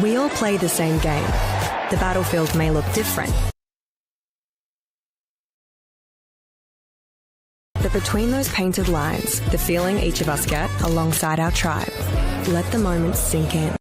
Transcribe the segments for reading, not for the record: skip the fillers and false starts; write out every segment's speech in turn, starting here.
We all play the same game. The battlefield may look different, but between those painted lines, the feeling each of us get alongside our tribe. Let the moment sink in.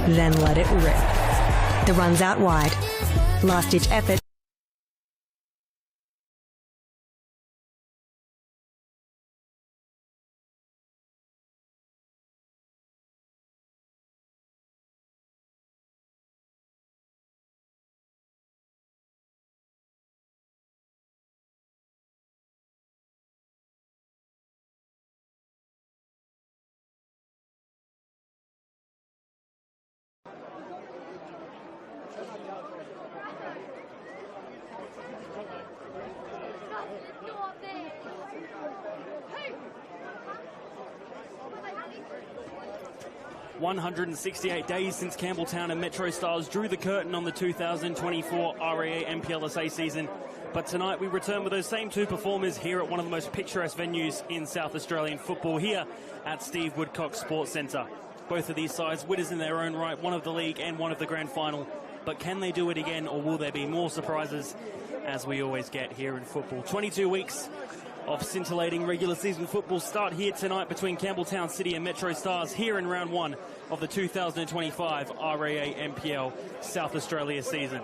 Then let it rip. The run's out wide. Last-ditch effort. – 168 days since Campbelltown and MetroStars drew the curtain on the 2024 RAA NPLSA season. But tonight we return with those same two performers here at one of the most picturesque venues in South Australian football, here at Steve Woodcock Sports Centre. Both of these sides winners in their own right, one of the league and one of the grand final. But can they do it again, or will there be more surprises, as we always get here in football? 22 weeks of scintillating regular season football start here tonight between Campbelltown City and MetroStars here in round one of the 2025 RAA NPL South Australia season.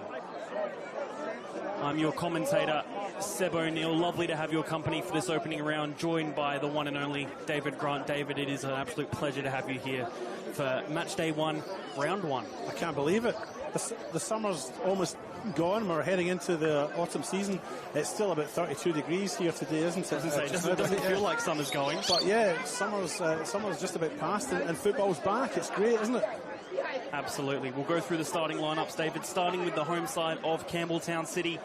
I'm your commentator, Seb O'Neill. Lovely to have your company for this opening round, joined by the one and only David Grant. David, it is an absolute pleasure to have you here for match day one, round one. I can't believe it. the summer's almost gone. We're heading into the autumn season. It's still about 32 degrees here today, isn't it? It doesn't feel like summer's going. But yeah, summer's just about past, and football's back. It's great, isn't it? Absolutely. We'll go through the starting lineups, David, starting with the home side of Campbelltown City.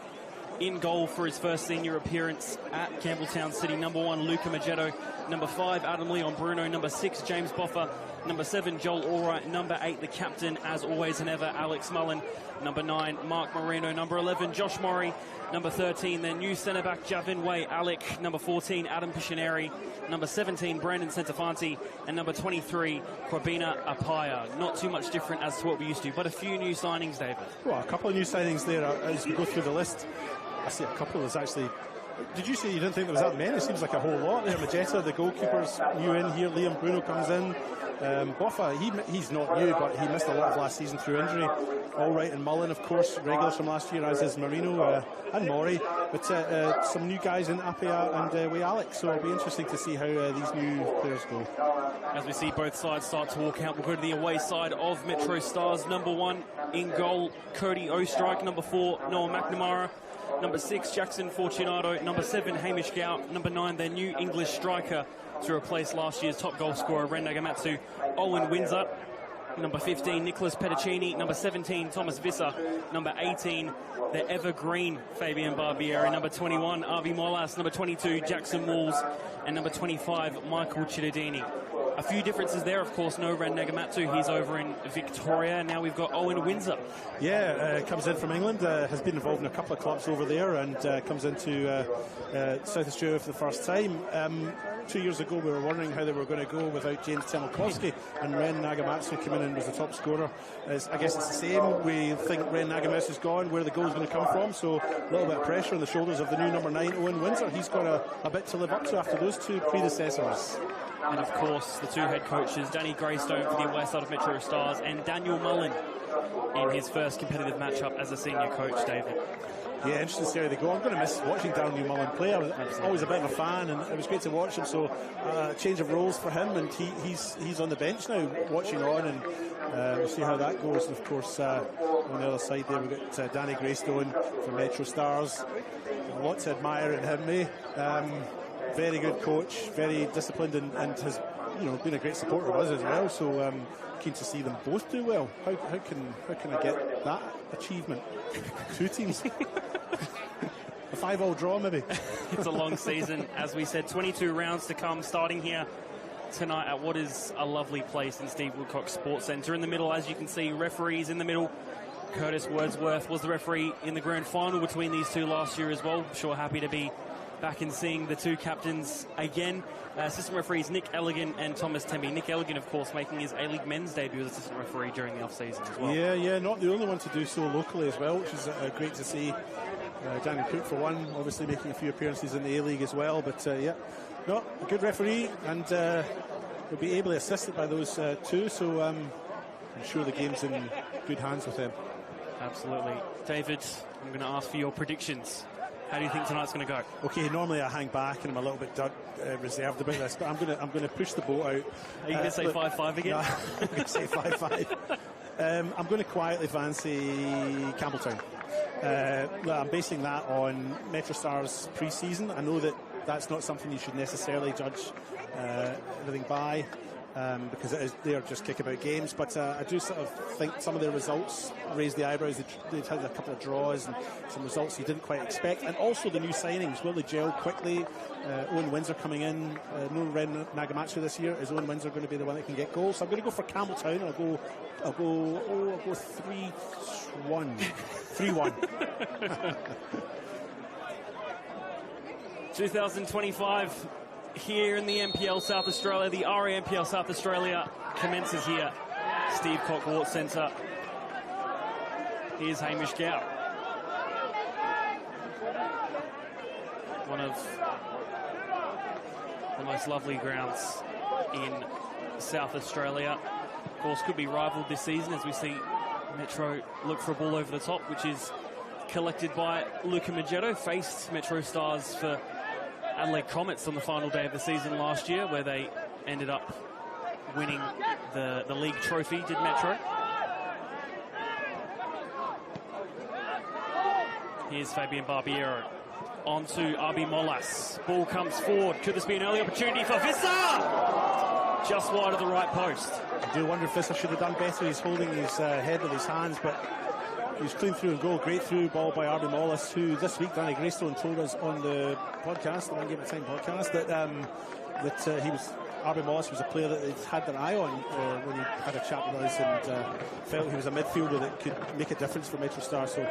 In goal for his first senior appearance at Campbelltown City, number 1, Luca Magetto. Number 5, Adam Leon Bruno. Number 6, James Boffa. Number 7, Joel Allwright. Number 8, the captain, as always and ever, Alex Mullen. Number 9, Mark Moreno. Number 11, Josh Murray. Number 13, their new centre-back, Javin Way Alec. Number 14, Adam Piscineri. Number 17, Brandon Centofanti. And number 23, Kwabena Apaya. Not too much different as to what we used to, but a few new signings, David. Well, a couple of new signings there as we go through the list. I see a couple. There's actually... Did you say you didn't think there was that many? It seems like a whole lot there. Magetta, the goalkeeper's new in here. Liam Bruno comes in. Boffa, he's not new, but he missed a lot of last season through injury. Allwright and Mullen, of course, regulars from last year, as is Marino and Mori. But some new guys in Apia and Way Alex. So it'll be interesting to see how these new players go. As we see both sides start to walk out, we'll go to the away side of MetroStars. Number 1 in goal, Cody Ostrike. Number 4, Noah McNamara. Number 6, Jackson Fortunato. Number 7, Hamish Gout. Number 9, their new English striker to replace last year's top goal scorer, Ren Nagamatsu, Owen Windsor. Number 15, Nicholas Petticini. Number 17, Thomas Visser. Number 18, the evergreen Fabian Barbieri. Number 21, Avi Molas. Number 22, Jackson Walls. And number 25, Michael Cittadini. A few differences there, of course. No Ren Nagamatsu, he's over in Victoria. Now we've got Owen Windsor. Yeah, comes in from England, has been involved in a couple of clubs over there, and comes into South Australia for the first time. 2 years ago, we were wondering how they were going to go without James Temelkowski, and Ren Nagamatsu came in and was the top scorer. I guess it's the same. We think Ren Nagamatsu's gone, where the goal is going to come from, so a little bit of pressure on the shoulders of the new number 9, Owen Windsor. He's got a bit to live up to after those two predecessors. And of course, the two head coaches, Danny Greystone for the west side of MetroStars and Daniel Mullen in his first competitive matchup as a senior coach, David. Yeah, interesting to see how they go. I'm going to miss watching Daniel Mullen play. I was always a bit of a fan, and it was great to watch him. So, change of roles for him, and he's on the bench now, watching on, and we'll see how that goes. And of course, on the other side there, we've got Danny Greystone from MetroStars. Lots to admire in him, very good coach, very disciplined, and has been a great supporter of us as well. So keen to see them both do well. How can I get that achievement? 2 teams. A 5-all draw, maybe. It's a long season, as we said. 22 rounds to come, starting here tonight at what is a lovely place in Steve Woodcock Sports Centre. In the middle, as you can see, referees in the middle. Curtis Wordsworth was the referee in the grand final between these two last year as well. I'm sure happy to be back and seeing the two captains again. Assistant referees Nick Elligan and Thomas Temby. Nick Elligan, of course, making his A-League men's debut as assistant referee during the off-season as well. Yeah, not the only one to do so locally as well, which is great to see. Daniel Cook, for one, obviously making a few appearances in the A-League as well. But, a good referee, and will be ably assisted by those two. So I'm sure the game's in good hands with them. Absolutely. David, I'm going to ask for your predictions. How do you think tonight's going to go? Okay, normally I hang back and I'm a little bit reserved about this, but I'm going to push the boat out. Are you going to say 5-5 again? No, I'm going to say 5-5. I'm going to quietly fancy Campbelltown. I'm basing that on MetroStars pre-season. I know that that's not something you should necessarily judge everything by. Because they are just kick-about games, but I do sort of think some of their results raised the eyebrows. They've had a couple of draws and some results you didn't quite expect, and also the new signings. Will they gel quickly? Owen Windsor coming in, no Ren Nagamatsu this year. Is Owen Windsor going to be the one that can get goals? So I'm going to go for Campbelltown. I'll go 3-1. 3-1. 2025. Here in the NPL South Australia, the RA NPL South Australia commences here. Steve Cock Sports Centre. Here's Hamish Gow. One of the most lovely grounds in South Australia. Of course, could be rivaled this season as we see Metro look for a ball over the top, which is collected by Luca Magetto. Faced MetroStars for Adelaide Comets on the final day of the season last year, where they ended up winning the league trophy, did Metro. Here's Fabian Barbiero. On to RB Molas. Ball comes forward. Could this be an early opportunity for Visser? Just wide of the right post. I do wonder if Visser should have done better. He's holding his head with his hands, but he was clean through and goal. Great through ball by RB Molas, who this week Danny Greystone told us on the podcast, the One Game at a Time podcast, that he was... RB Molas was a player that they'd had their eye on when he had a chat with us, and felt he was a midfielder that could make a difference for MetroStars. So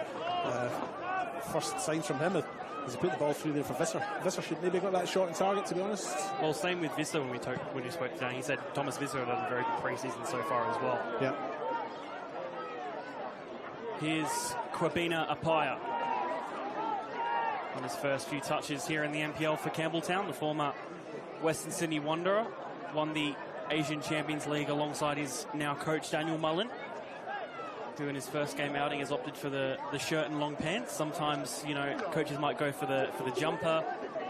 first signs from him as he put the ball through there for Visser. Visser should maybe got that shot on target, to be honest. Well, same with Visser when we spoke to Dan. He said Thomas Visser had done a very good pre-season so far as well. Yeah. Here's Kwabena Apaya on his first few touches here in the NPL for Campbelltown. The former Western Sydney Wanderer won the Asian Champions League alongside his now coach Daniel Mullen. Doing his first game outing, has opted for the shirt and long pants. Sometimes, you know, coaches might go for the jumper,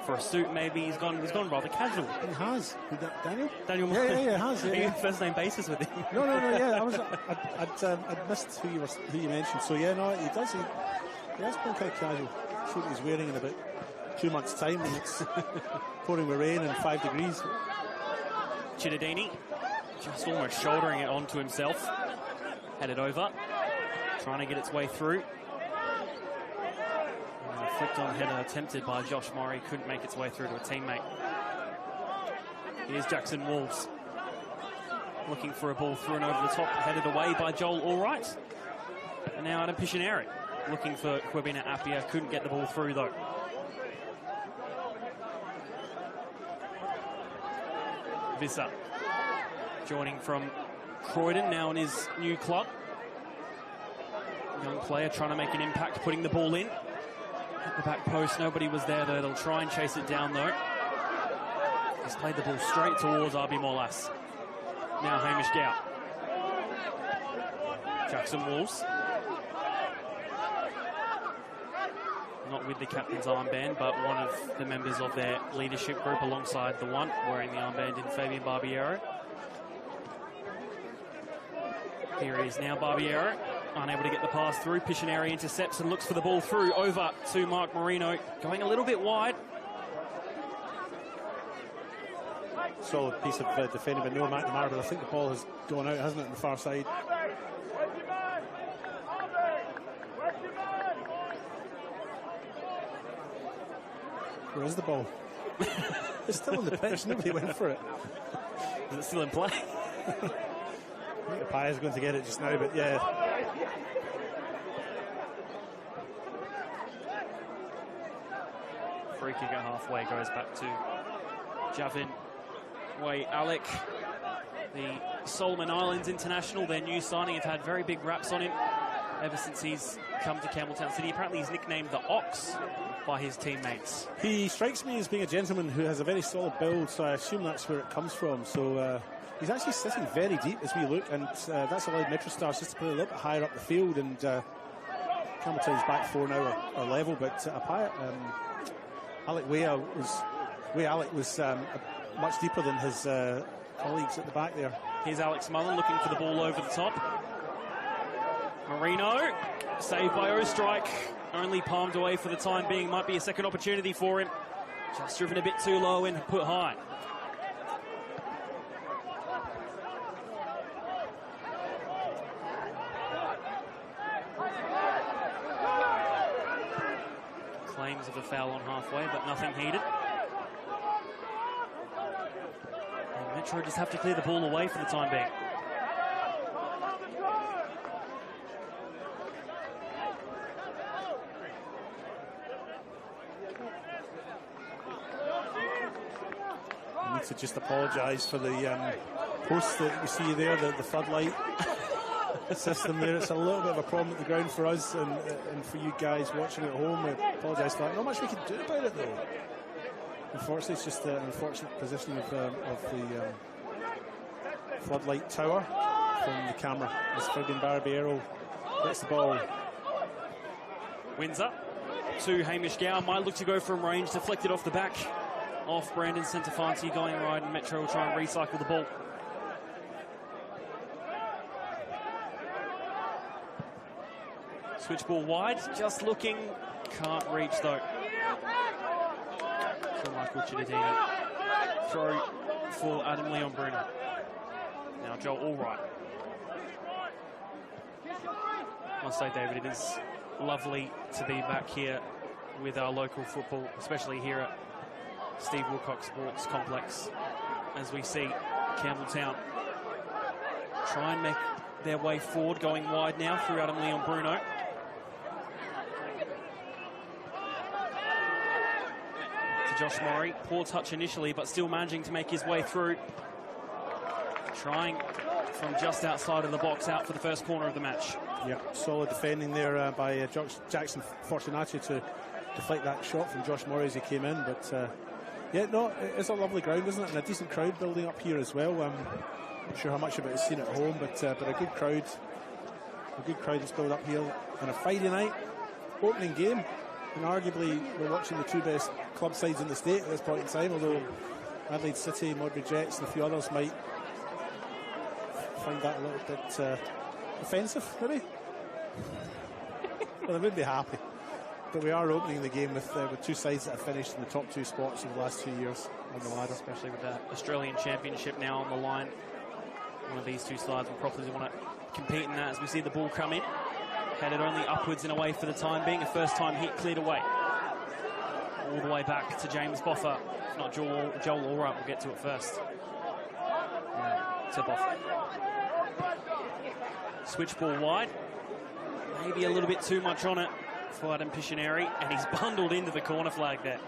for a suit maybe. He's gone rather casual. He has. Daniel Mullen. Yeah, he has. Yeah, yeah. First name basis with him. No. Yeah, I'd missed who you mentioned. So yeah, no, he does. He has been kind of casual. That's what he's wearing in about 2 months' time, and it's pouring with rain and 5 degrees. Chittadini just almost shouldering it onto himself. Headed over, trying to get its way through. And a flicked-on header attempted by Josh Murray, couldn't make its way through to a teammate. Here's Jackson Wolves, looking for a ball through and over the top, headed away by Joel Allright. And now Adam Piscineri, looking for Kwabena Apia, couldn't get the ball through though. Visser, joining from Croydon, now in his new club. Young player trying to make an impact, putting the ball in. At the back post, nobody was there though. They'll try and chase it down though. He's played the ball straight towards RB Molas. Now Hamish Gow. Jackson Wolves. Not with the captain's armband, but one of the members of their leadership group alongside the one wearing the armband in Fabian Barbiero. Here he is now, Barbiero, unable to get the pass through. Piscineri intercepts and looks for the ball through, over to Mark Marino, going a little bit wide. Solid piece of defending by Noah McNamara, but I think the ball has gone out, hasn't it, on the far side. Where is the ball? It's still on the pitch, nobody went for it. Is it still in play? I think Apaya's going to get it just now, but yeah. Free kick at halfway goes back to Javin Way Alec, the Solomon Islands international, their new signing. Have had very big raps on him ever since he's come to Campbelltown City. Apparently he's nicknamed the Ox by his teammates. He strikes me as being a gentleman who has a very solid build, so I assume that's where it comes from. So he's actually sitting very deep as we look, and that's allowed MetroStars just to play a little bit higher up the field, and Campbelltown's back four now are level, but Alec Way was much deeper than his colleagues at the back there. Here's Alex Mullen looking for the ball over the top. Marino, saved by Ostrike, only palmed away for the time being. Might be a second opportunity for him. Just driven a bit too low and put high. Claims of a foul on halfway, but nothing heeded. And Metro just have to clear the ball away for the time being. To just apologise for the post that we see there, the floodlight system there. It's a little bit of a problem at the ground for us and for you guys watching at home. I apologise for that. Not much we can do about it though. Unfortunately, it's just an unfortunate positioning of the floodlight tower from the camera. As Fabian Barbiero gets the ball. Windsor to Hamish Gow. Might look to go from range, deflected off the back. Off Brandon Centofanti, going wide, and Metro will try and recycle the ball. Switch ball wide, just looking, can't reach though. For Michael Chittadini. Throw for Adam Leon Bruno. Now Joel Allwright. I'll say, David, it is lovely to be back here with our local football, especially here at Steve Wilcox Sports Complex, as we see Campbelltown try and make their way forward, going wide now through Adam Leon Bruno. To Josh Murray, poor touch initially, but still managing to make his way through. Trying from just outside of the box out for the first corner of the match. Yeah, solid defending there by Jackson Fortunato to deflect that shot from Josh Murray as he came in. But yeah, no, it's a lovely ground, isn't it? And a decent crowd building up here as well. Not sure how much of it is seen at home, but a good crowd. A good crowd that's built up here on a Friday night opening game. And arguably, we're watching the two best club sides in the state at this point in time. Although Adelaide City, Modbury Jets, and a few others might find that a little bit offensive, maybe. Well, they would be happy. But we are opening the game with two sides that have finished in the top two spots over the last 2 years on the ladder. Especially with the Australian Championship now on the line. One of these two sides will probably want to compete in that as we see the ball come in. Headed only upwards and away for the time being. A first-time hit cleared away. All the way back to James Boffa. If not Joel Allwright, we'll get to it first. Tip-off. Switch ball wide. Maybe a little bit too much on it for Adam Piscineri, and he's bundled into the corner flag there.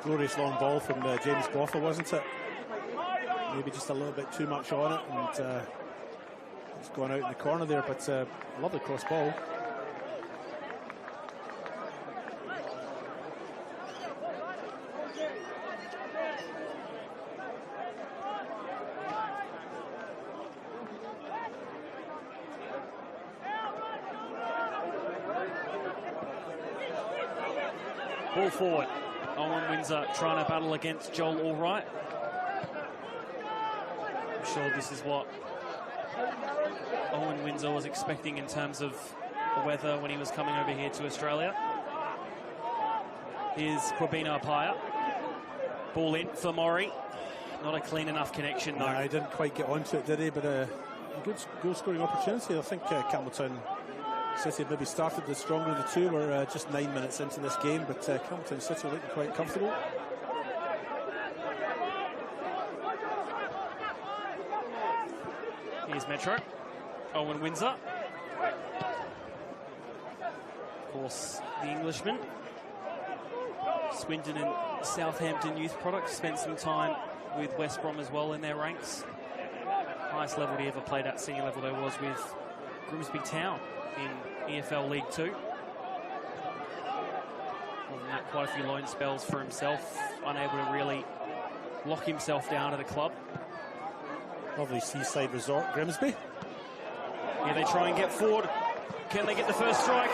Glorious long ball from James Boffa, wasn't it? Maybe just a little bit too much on it, and it's gone out in the corner there, but lovely cross ball. Ball forward. Owen Windsor trying to battle against Joel Allwright. I'm sure this is what Owen Windsor was expecting in terms of the weather when he was coming over here to Australia. Here's Probina Apaya. Ball in for Maury. Not a clean enough connection, though. No, he didn't quite get onto it, did he? But a good goal-scoring opportunity. I think Campbelltown City have maybe started the stronger of the two. We're just 9 minutes into this game, but Campbelltown City are looking quite comfortable. Here's Metro. Owen Windsor. Of course, the Englishman. Swindon and Southampton youth products. Spent some time with West Brom as well in their ranks. Highest level he ever played at senior level, though, was with Grimsby Town in EFL League 2. More than that, quite a few loan spells for himself. Unable to really lock himself down at a club. Lovely seaside resort, Grimsby. Here they try and get forward. Can they get the first strike?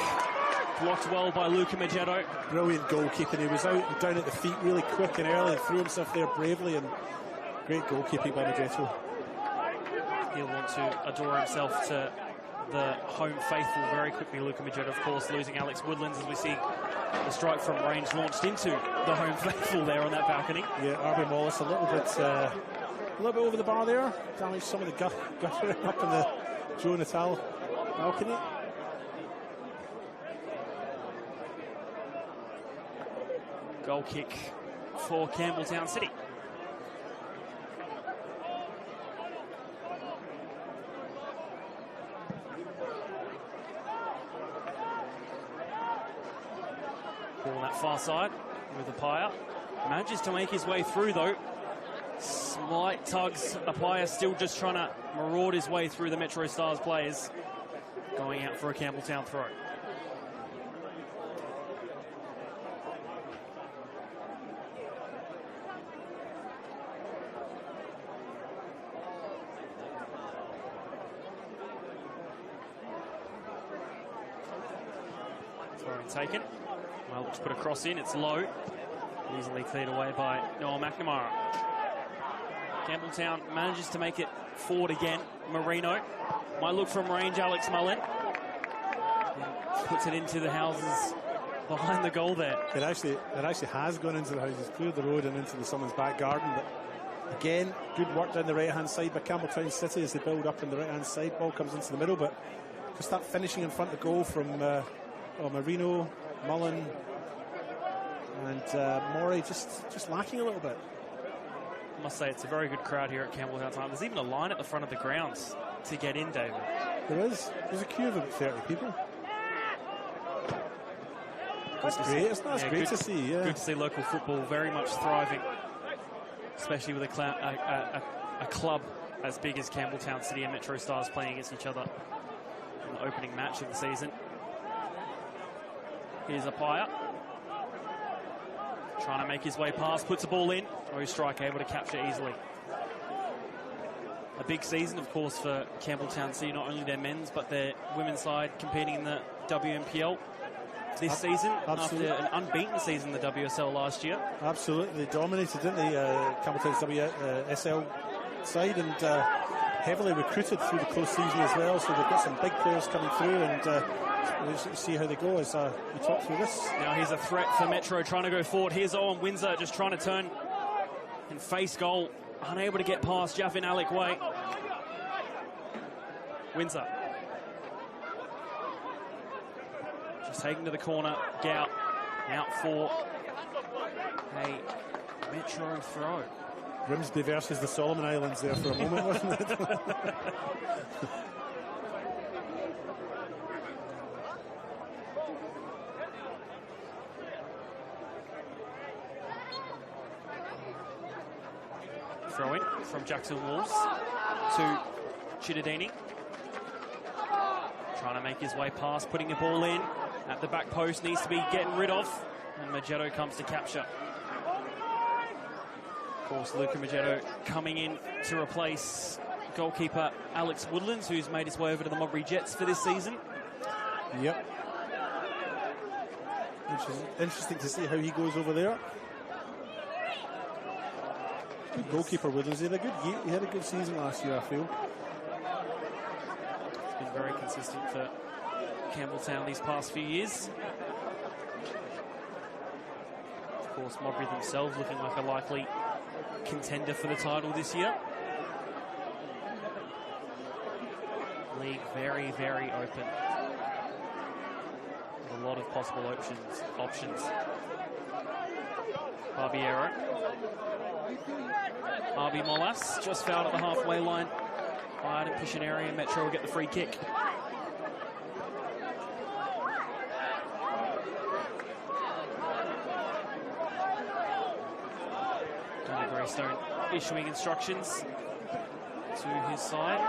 Blocked well by Luca Magetto. Brilliant goalkeeping. He was out and down at the feet really quick and early and threw himself there bravely, and great goalkeeping by Magetto. He'll want to adore himself to the home faithful very quickly. Luca Magetto, of course, losing Alex Woodlands as we see the strike from range launched into the home faithful there on that balcony. Yeah, Arby Wallace a little bit over the bar there. Damaged some of the guttering up in the Joe Natal balcony. Goal kick for Campbelltown City. Ball on that far side with Apaya. Manages to make his way through, though. Slight tugs. Apaya still just trying to maraud his way through the MetroStars players. Going out for a Campbelltown throw. Throwing taken. Well, just put a cross in. It's low. Easily cleared away by Noel McNamara. Campbelltown manages to make it forward again. Marino might look from range. Alex Mullen puts it into the houses behind the goal there. It actually has gone into the houses, cleared the road and into someone's back garden. But again, good work down the right-hand side by Campbelltown City as they build up on the right-hand side. Ball comes into the middle, but just that finishing in front of the goal from Marino, Mullen, and Morey just lacking a little bit. I must say it's a very good crowd here at Campbelltown. There's even a line at the front of the grounds to get in, David. There is. There's a queue of about 30 people. That's great. That's great to see. Yeah. Good to see local football very much thriving, especially with a club as big as Campbelltown City and MetroStars playing against each other in the opening match of the season. Here's Apaya. Trying to make his way past, puts the ball in. Or strike able to capture easily. A big season, of course, for Campbelltown City, not only their men's but their women's side competing in the WMPL this season. Absolutely. After an unbeaten season in the WSL last year. Absolutely, they dominated, didn't they? Campbelltown's WSL side, and heavily recruited through the close season as well. So they've got some big players coming through, and we'll see how they go as we talk through this. Now here's a threat for Metro trying to go forward. Here's Owen Windsor just trying to turn and face goal, unable to get past Javin Alec Way. Windsor just taken to the corner. Gout out for a Metro throw. Grimsby versus the Solomon Islands there for a moment, wasn't it? Throw in from Jackson Wolves to Chittadini. Trying to make his way past, putting the ball in at the back post, needs to be getting rid of, and Magetto comes to capture. Of course, Luca Magetto coming in to replace goalkeeper Alex Woodlands, who's made his way over to the Modbury Jets for this season. Yep. Which is interesting to see how he goes over there. Good goalkeeper Woodlands. He had a good season last year, I feel. It's been very consistent for Campbelltown these past few years. Of course, Modbury themselves looking like a likely contender for the title this year. League very, very open. With a lot of possible options. Barbiero. RB Molas just fouled at the halfway line. Wide and push an area, and Metro will get the free kick. Donna Greystone issuing instructions to his side.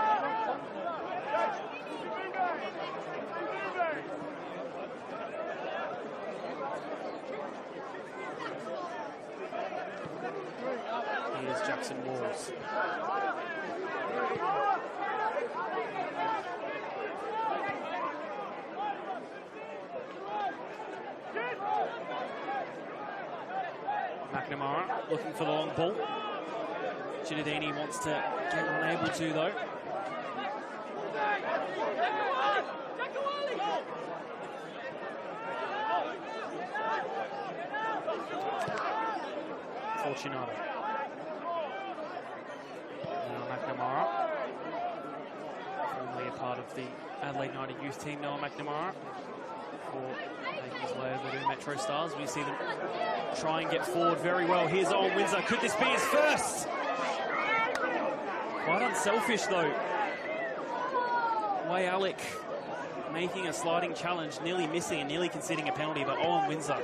Here's Jackson Walls. McNamara looking for the long ball. Chittadini wants to get unable to though. Fortunato. Now McNamara, formerly a part of the Adelaide United youth team, Noah McNamara, for making his way over to MetroStars. We see them try and get forward very well. Here's Owen Windsor. Could this be his first? Quite unselfish though. Way Alec making a sliding challenge, nearly missing and nearly conceding a penalty, but Owen Windsor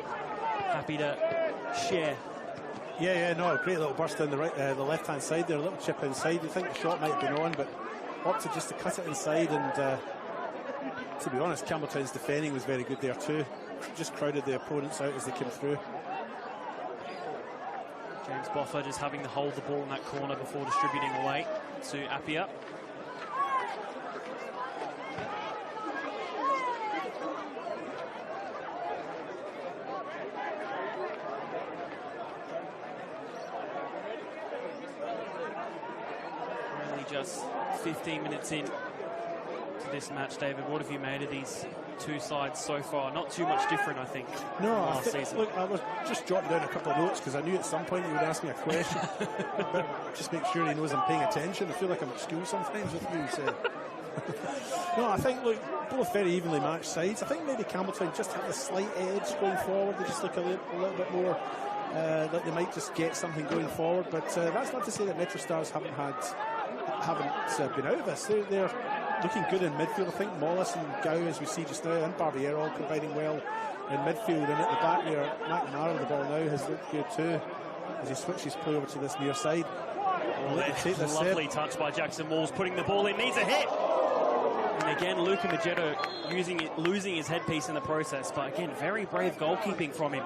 happy to share. Yeah, no, a great little burst down the left-hand side there, a little chip inside. You think the shot might have been on, but opted just to cut it inside, and to be honest, Campbelltown's defending was very good there too. Just crowded the opponents out as they came through. James Boffa just having to hold the ball in that corner before distributing away to Appiah. just 15 minutes in to this match, David. What have you made of these two sides so far? Not too much different, I think, from last season. Look, I was just jotting down a couple of notes because I knew at some point he would ask me a question. But just make sure he knows I'm paying attention. I feel like I'm at school sometimes with you. So. No, I think, look, both very evenly matched sides. I think maybe Campbelltown just have a slight edge going forward. They just look a little bit more like they might just get something going forward. But that's not to say that MetroStars haven't been out of this. They're looking good in midfield. I think Mollis and Gao, as we see just now, and Barbier all providing well in midfield. And at the back there, McNamara with the ball now has looked good too as he switches play over to this near side. Lovely touch by Jackson Walls, putting the ball in, needs a hit. And again, Luca Magetto losing his headpiece in the process. But again, very brave goalkeeping from him.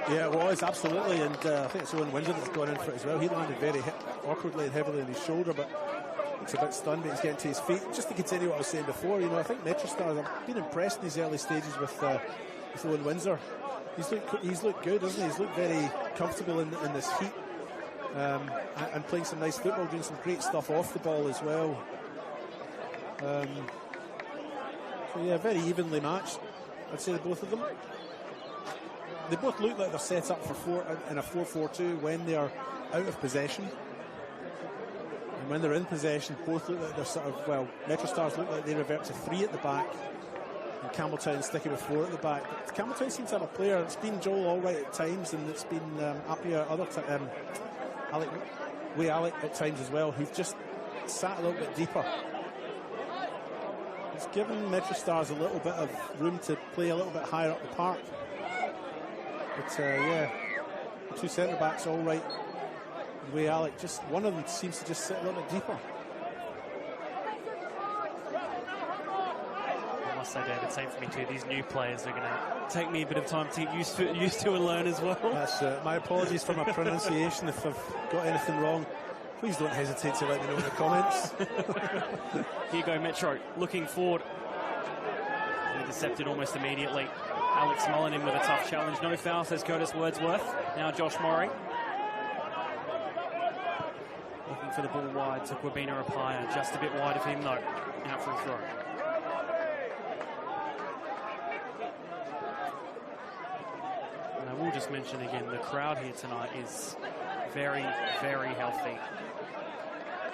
Yeah, it was, absolutely. And I think it's Owen Windsor that's gone in for it as well. He landed very awkwardly and heavily on his shoulder, but looks a bit stunned, but he's getting to his feet. Just to continue what I was saying before, I think MetroStars, I've been impressed in these early stages with Owen Windsor. He's looked good, hasn't he? He's looked very comfortable in this heat. And playing some nice football, doing some great stuff off the ball as well. So yeah, very evenly matched, I'd say, the both of them. They both look like they're set up in a 4-4-2 when they are out of possession. And when they're in possession, both look like they're MetroStars look like they revert to 3 at the back, and Campbelltown sticking with 4 at the back. But Campbelltown seems to have a player. It's been Joel Allwright at times, and it's been Apia Alec at times as well, who've just sat a little bit deeper. It's given MetroStars a little bit of room to play a little bit higher up the park. But yeah, the two centre backs, Allwright and Alec, just one of them seems to just sit a little bit deeper. I must say, David, same for me too. These new players are going to take me a bit of time to get used to and learn as well. That's my apologies for my pronunciation if I've got anything wrong. Please don't hesitate to let me know in the comments. Here you go, Metro, looking forward. Intercepted almost immediately. Alex Mullen in with a tough challenge. No foul, says Curtis Wordsworth. Now Josh Murray. Looking for the ball wide to Kwabena Apaya. Just a bit wide of him, though. Out for a throw. And I will just mention again, the crowd here tonight is very, very healthy.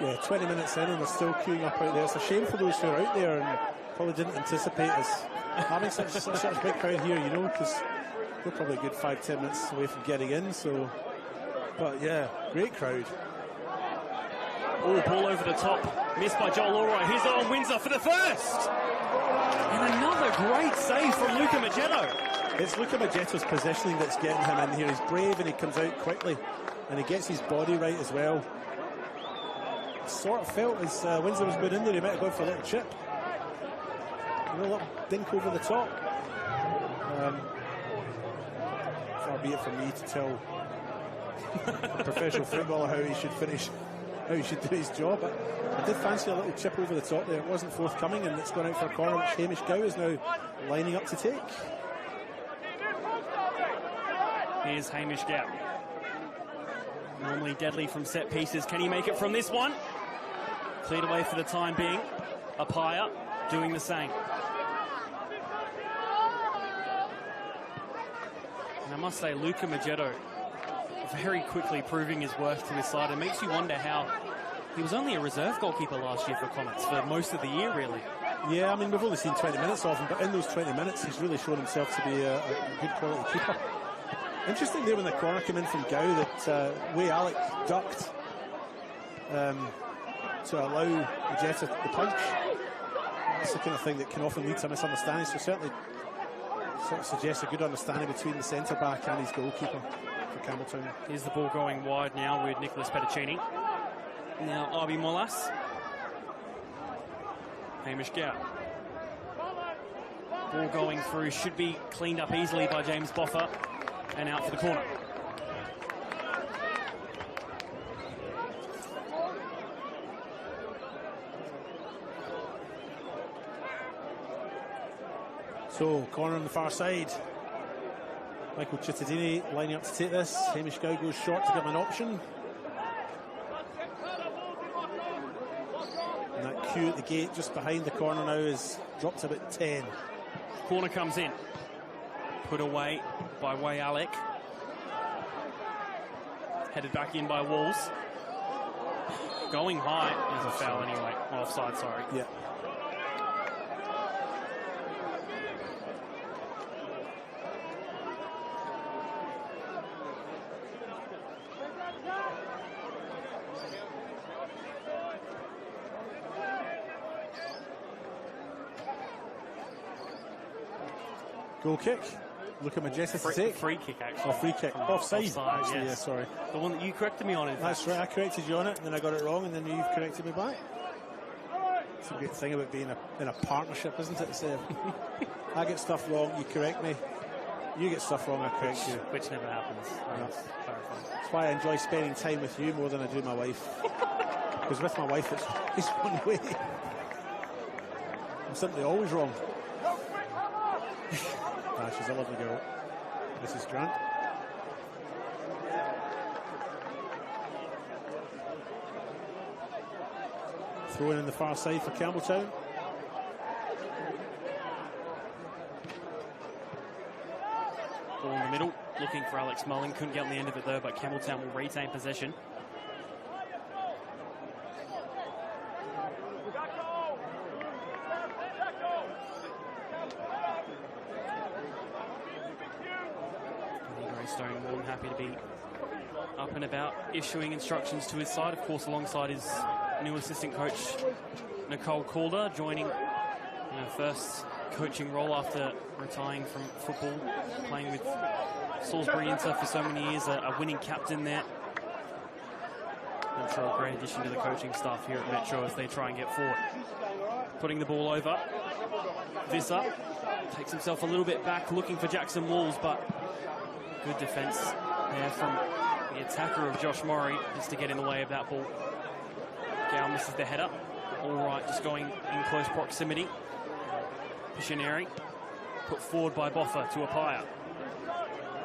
Yeah, 20 minutes in and they're still queuing up out there. It's a shame for those who are out there and probably didn't anticipate us having such a big crowd here, because we're probably a good 5-10 minutes away from getting in. So, but yeah, great crowd. Oh, ball over the top, missed by Joel Allwright. Here's Owen Windsor for the first, and another great save from Luca Magetto. It's Luca Magetto's positioning that's getting him in here. He's brave and he comes out quickly, and he gets his body right as well. Sort of felt as Windsor was going in there, he might have gone for a little chip. A little dink over the top. Far be it from me to tell a professional footballer how he should finish, how he should do his job. But I did fancy a little chip over the top there. It wasn't forthcoming, and it's gone out for a corner, which Hamish Gow is now lining up to take. Here's Hamish Gow. Normally deadly from set pieces. Can he make it from this one? Cleared away for the time being. Apaya doing the same. And I must say, Luca Magetto very quickly proving his worth to his side. It makes you wonder how he was only a reserve goalkeeper last year for Comets for most of the year, really. Yeah, I mean, we've only seen 20 minutes of him, but in those 20 minutes, he's really shown himself to be a good quality keeper. Interesting there when the corner came in from Gow that Alec ducked to allow Magetto the punch. That's the kind of thing that can often lead to misunderstanding, so certainly sort of suggests a good understanding between the centre-back and his goalkeeper for Campbelltown. Here's the ball going wide now with Nicholas Petticini. Now Arby Molas. Hamish Gow. Ball going through, should be cleaned up easily by James Boffa, and out for the corner. So, corner on the far side. Michael Cittadini lining up to take this. Hamish Gow goes short to give him an option. queue at the gate just behind the corner now is dropped to about 10. Corner comes in. Put away by Way Alec. Headed back in by Wolves. Going high. There's a foul anyway. Offside, sorry. Yeah. Goal kick. Look at Majestic to take. Free kick, actually. Oh, free kick. Offside, actually, yes. yeah, sorry. The one that you corrected me on. That's right, I corrected you on it, and then I got it wrong, and then you've corrected me back. It's a great thing about being in a partnership, isn't it? So I get stuff wrong, you correct me. You get stuff wrong, I correct you. Which never happens. No. Clarifying. That's why I enjoy spending time with you more than I do my wife. Because with my wife, it's one way. I'm simply always wrong. She's a lovely girl. Mrs. Grant. Throwing in the far side for Campbelltown. Ball in the middle, looking for Alex Mullen. Couldn't get on the end of it though, but Campbelltown will retain possession. More than happy to be up and about, issuing instructions to his side, of course, alongside his new assistant coach, Nicole Calder, joining her first coaching role after retiring from football, playing with Salisbury Inter for so many years, a winning captain there. I'm sure a great addition to the coaching staff here at Metro as they try and get forward. Putting the ball over. Visser takes himself a little bit back, looking for Jackson Walls, but good defence there from the attacker of Josh Murray, just to get in the way of that ball. Gow misses the header. All right, just going in close proximity. Pictionary put forward by Boffa to Apaya.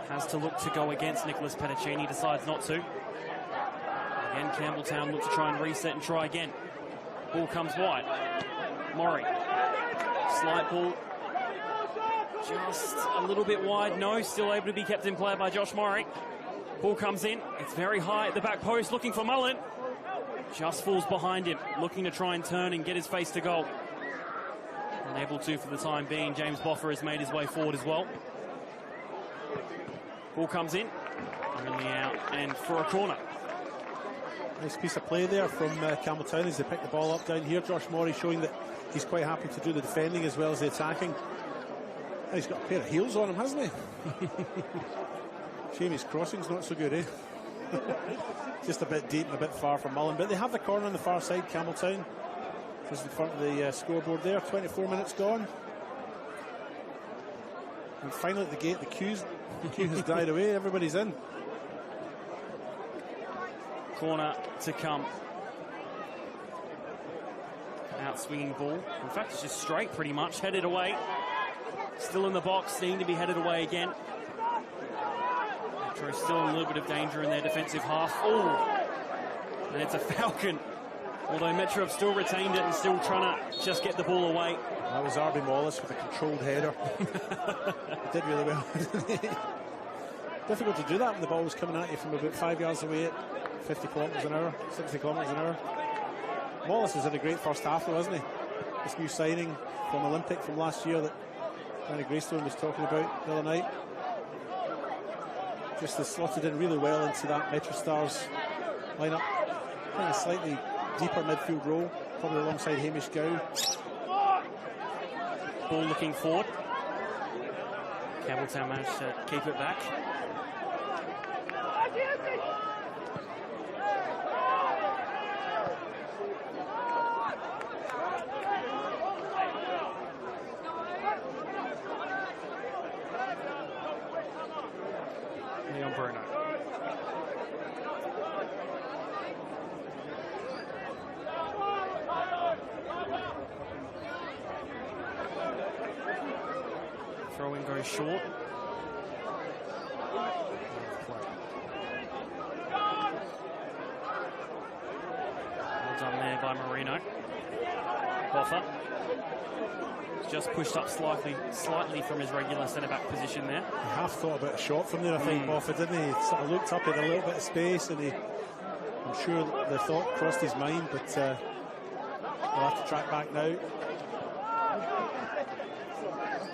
Has to look to go against Nicholas Petticini, decides not to. Again, Campbelltown look to try and reset and try again. Ball comes wide. Murray. Slight ball. Just a little bit wide. No, still able to be kept in play by Josh Murray. Ball comes in. It's very high at the back post, looking for Mullen. Just falls behind him, looking to try and turn and get his face to goal. Unable to for the time being. James Boffa has made his way forward as well. Ball comes in. Only out and for a corner. Nice piece of play there from Campbelltown as they pick the ball up down here. Josh Murray showing that he's quite happy to do the defending as well as the attacking. He's got a pair of heels on him, hasn't he? Shame his crossing's not so good, eh? Just a bit deep and a bit far from Mullen. But they have the corner on the far side, Campbelltown. Just in front of the scoreboard there. 24 minutes gone. And finally at the gate, the queue has died away. Everybody's in. Corner to come. Out swinging ball. In fact, it's just straight pretty much. Headed away. Still in the box, needing to be headed away again. Metro still in a little bit of danger in their defensive half. Oh, and it's a Falcon. Although Metro have still retained it and still trying to just get the ball away. That was RD Wallace with a controlled header. Did really well. Difficult to do that when the ball was coming at you from about 5 yards away at 50 kilometres an hour, 60 kilometres an hour. Wallace has had a great first half though, hasn't he? This new signing from Olympic from last year that Danny Greystone was talking about the other night. Just has slotted in really well into that MetroStars lineup. Playing a slightly deeper midfield role, probably alongside Hamish Gow. Ball looking forward. Campbelltown managed to keep it back. Leon Bruno. Throw-in goes short. Well done there by Marino. Boffa just pushed up slightly from his regular centre-back position there. He half thought about a shot from there, I think, Boffa, didn't he? He sort of looked up at a little bit of space, and I'm sure the thought crossed his mind, but we'll have to track back now.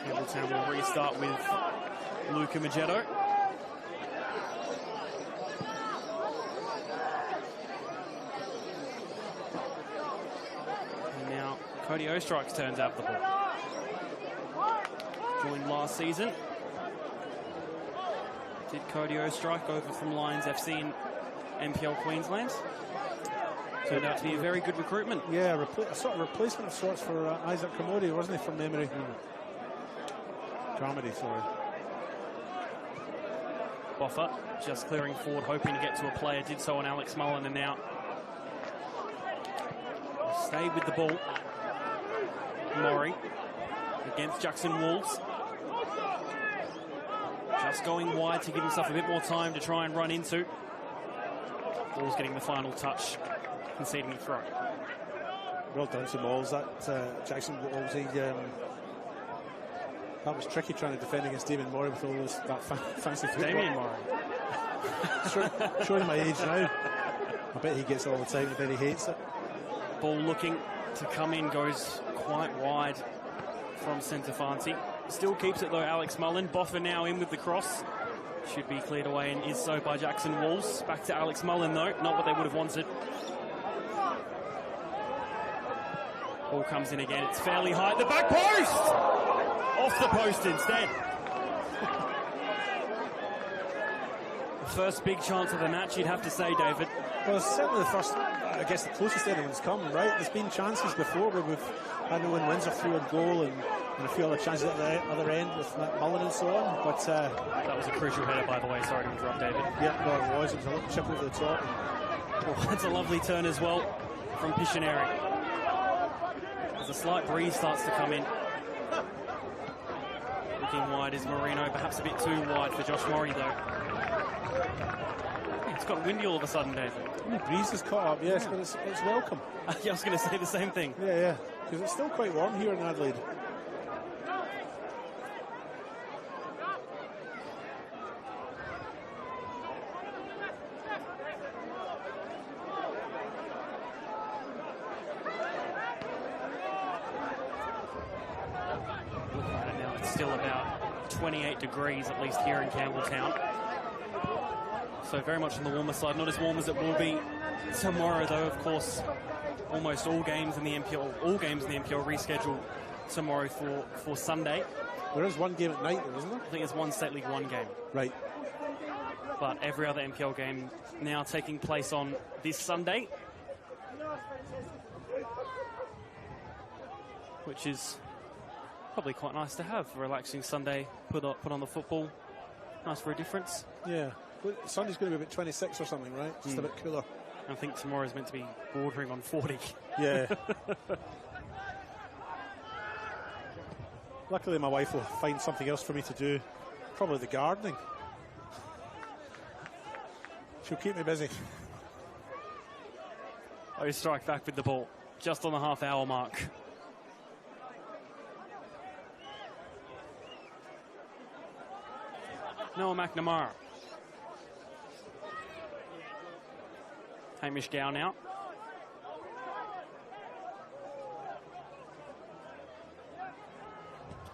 Campbelltown will restart with Luca Magetto. And now Cody Ostrike's turn to have the ball. Joined last season. Did Cody Ostrike over from Lions FC in NPL Queensland. Turned out to be a very good recruitment. Yeah, a sort of replacement of sorts for Isaac Carmody, wasn't he, from memory? Carmody, sorry. Boffa just clearing forward, hoping to get to a player. Did so on Alex Mullen, and now stayed with the ball. Maury against Jackson Wolves. Just going wide to give himself a bit more time to try and run into. Ball's getting the final touch, conceding the throw. Well done to Malls. That Jackson Wolves, that was tricky trying to defend against Damien Maury with all that fancy football. Damien Maury. Showing my age now. I bet he gets it all the time, and then he hates it. Ball looking to come in, goes quite wide from Centofanti. Still keeps it though, Alex Mullen. Boffa now in with the cross. Should be cleared away and is so by Jackson Wolves. Back to Alex Mullen though, not what they would have wanted. Ball comes in again, it's fairly high at the back post! Off the post instead. The first big chance of the match, you'd have to say, David. Well, it's certainly the first, I guess the closest anyone's come, right? There's been chances before where we've had no one wins a through and goal and a few other chances at the other end with Mullen and so on. But that was a crucial header, by the way. Sorry to interrupt, David. Yeah, no, it was. It was a little chip over the top. Oh, that's a lovely turn as well from Pictionary. As a slight breeze starts to come in. Looking wide is Marino, perhaps a bit too wide for Josh Maury though. It's got windy all of a sudden, David. The breeze has caught up, yes, but it's welcome. Yeah, I was going to say the same thing. Yeah, because it's still quite warm here in Adelaide. Now it's still about 28 degrees, at least here in Campbelltown. So very much on the warmer side, not as warm as it will be tomorrow though. Of course, almost all games in the NPL rescheduled tomorrow for Sunday. There is one game at night though, isn't there? I think it's one State League 1 game. Right. But every other NPL game now taking place on this Sunday, which is probably quite nice to have. A relaxing Sunday, put on the football. Nice for a difference. Yeah. Sunday's going to be about 26 or something, right? Just a bit cooler. I think tomorrow's meant to be bordering on 40. Yeah. Luckily, my wife will find something else for me to do. Probably the gardening. She'll keep me busy. Strike back with the ball, just on the half-hour mark. Noah McNamara. Hamish Gow now.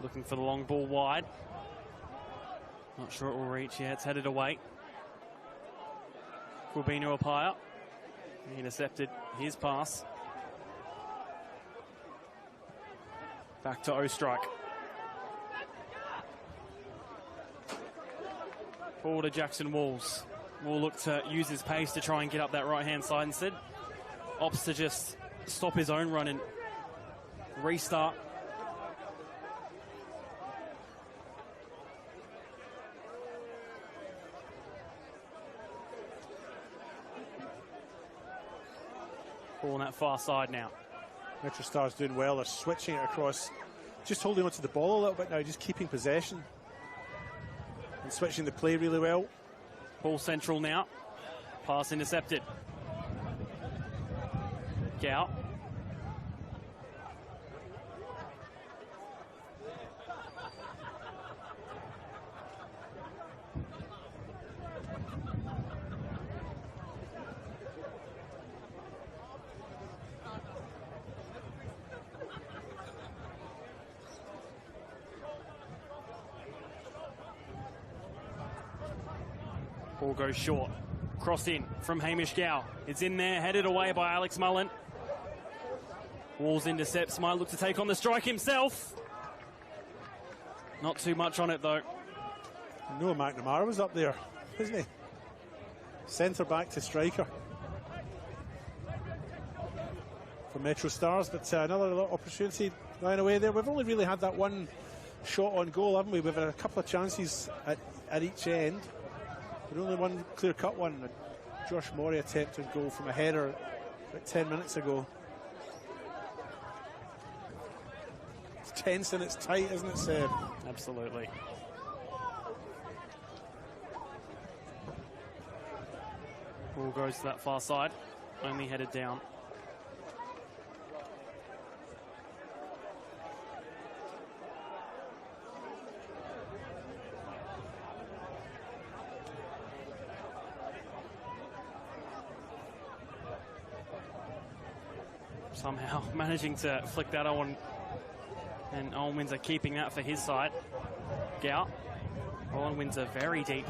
Looking for the long ball wide. Not sure it will reach. Yeah, it's headed away. Corbino Apaya. He intercepted his pass. Back to Ostrike. Forward to Jackson Wolves. Will look to use his pace to try and get up that right-hand side instead. Opts to just stop his own run and restart. Ball on that far side now. MetroStars doing well. They're switching it across. Just holding onto the ball a little bit now, just keeping possession. And switching the play really well. Ball central now. Pass intercepted. Gow. Ball goes short. Cross in from Hamish Gow. It's in there, headed away by Alex Mullen. Walls intercepts, might look to take on the strike himself. Not too much on it though. Noah McNamara was up there, isn't he? Centre back to striker for MetroStars, but another little opportunity lying away there. We've only really had that one shot on goal, haven't we? We've had a couple of chances at each end, but only one clear-cut one. Josh Morey attempted goal from a header about 10 minutes ago. It's tense and it's tight, isn't it, Seb? Absolutely. Ball goes to that far side, only headed down. Somehow managing to flick that on, and Owen Windsor keeping that for his side. Gow. Owen Windsor very deep.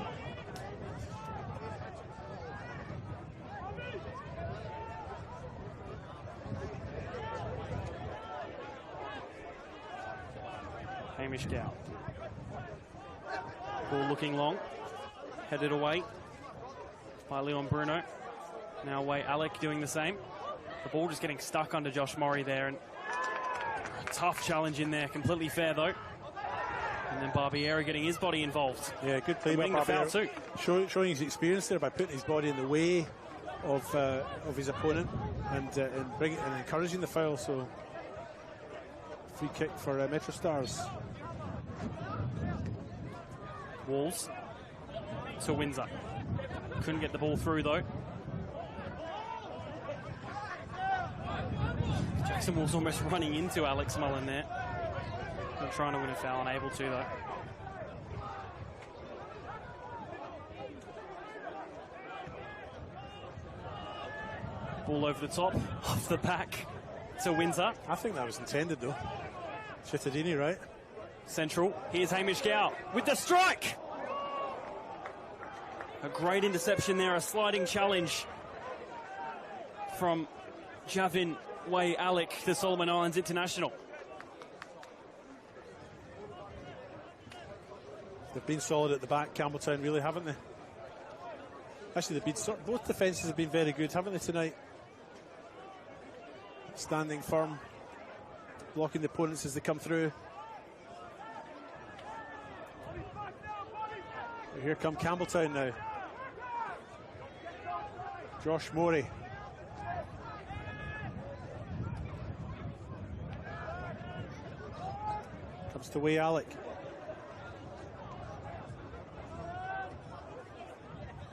Hamish Gow. Ball looking long. Headed away by Leon Bruno. Now away Alec doing the same. The ball just getting stuck under Josh Morey there, and a tough challenge in there. Completely fair though. And then Barbieri getting his body involved. Yeah, good play. Winning the foul too. Showing his experience there by putting his body in the way of his opponent and encouraging the foul. So free kick for MetroStars. Walls to Windsor. Couldn't get the ball through though. Jackson Walls almost running into Alex Mullen there. And trying to win a foul, unable to though. Ball over the top, off the back to Windsor. I think that was intended though. Cittadini, right? Central, here's Hamish Gow with the strike! A great interception there, a sliding challenge from Javin Way Alec, the Solomon Islands international. They've been solid at the back, Campbelltown, really, haven't they? Actually, both defences have been very good, haven't they, tonight? Standing firm, blocking the opponents as they come through. Here come Campbelltown now. Josh Morey. Comes to Way Alec.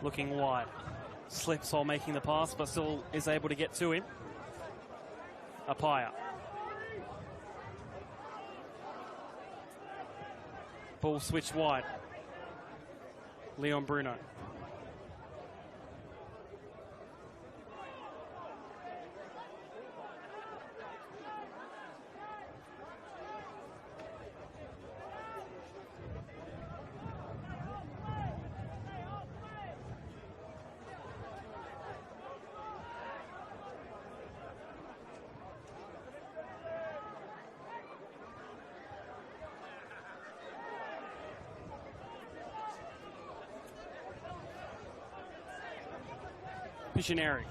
Looking wide. Slips while making the pass, but still is able to get to him. Apaya. Ball switched wide. Leon Bruno. Pictionary.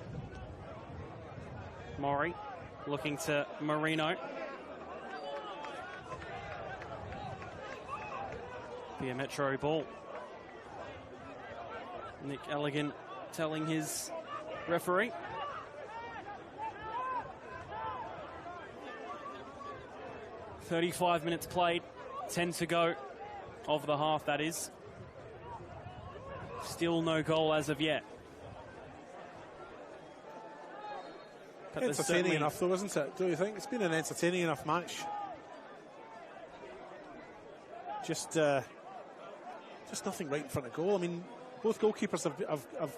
Morey looking to Marino. Be a Metro ball. Nick Elegant telling his referee. "35 minutes played, 10 to go of the half, that is. Still no goal as of yet. But entertaining enough though, isn't it? Don't you think? It's been an entertaining enough match. Just nothing right in front of goal. I mean, both goalkeepers have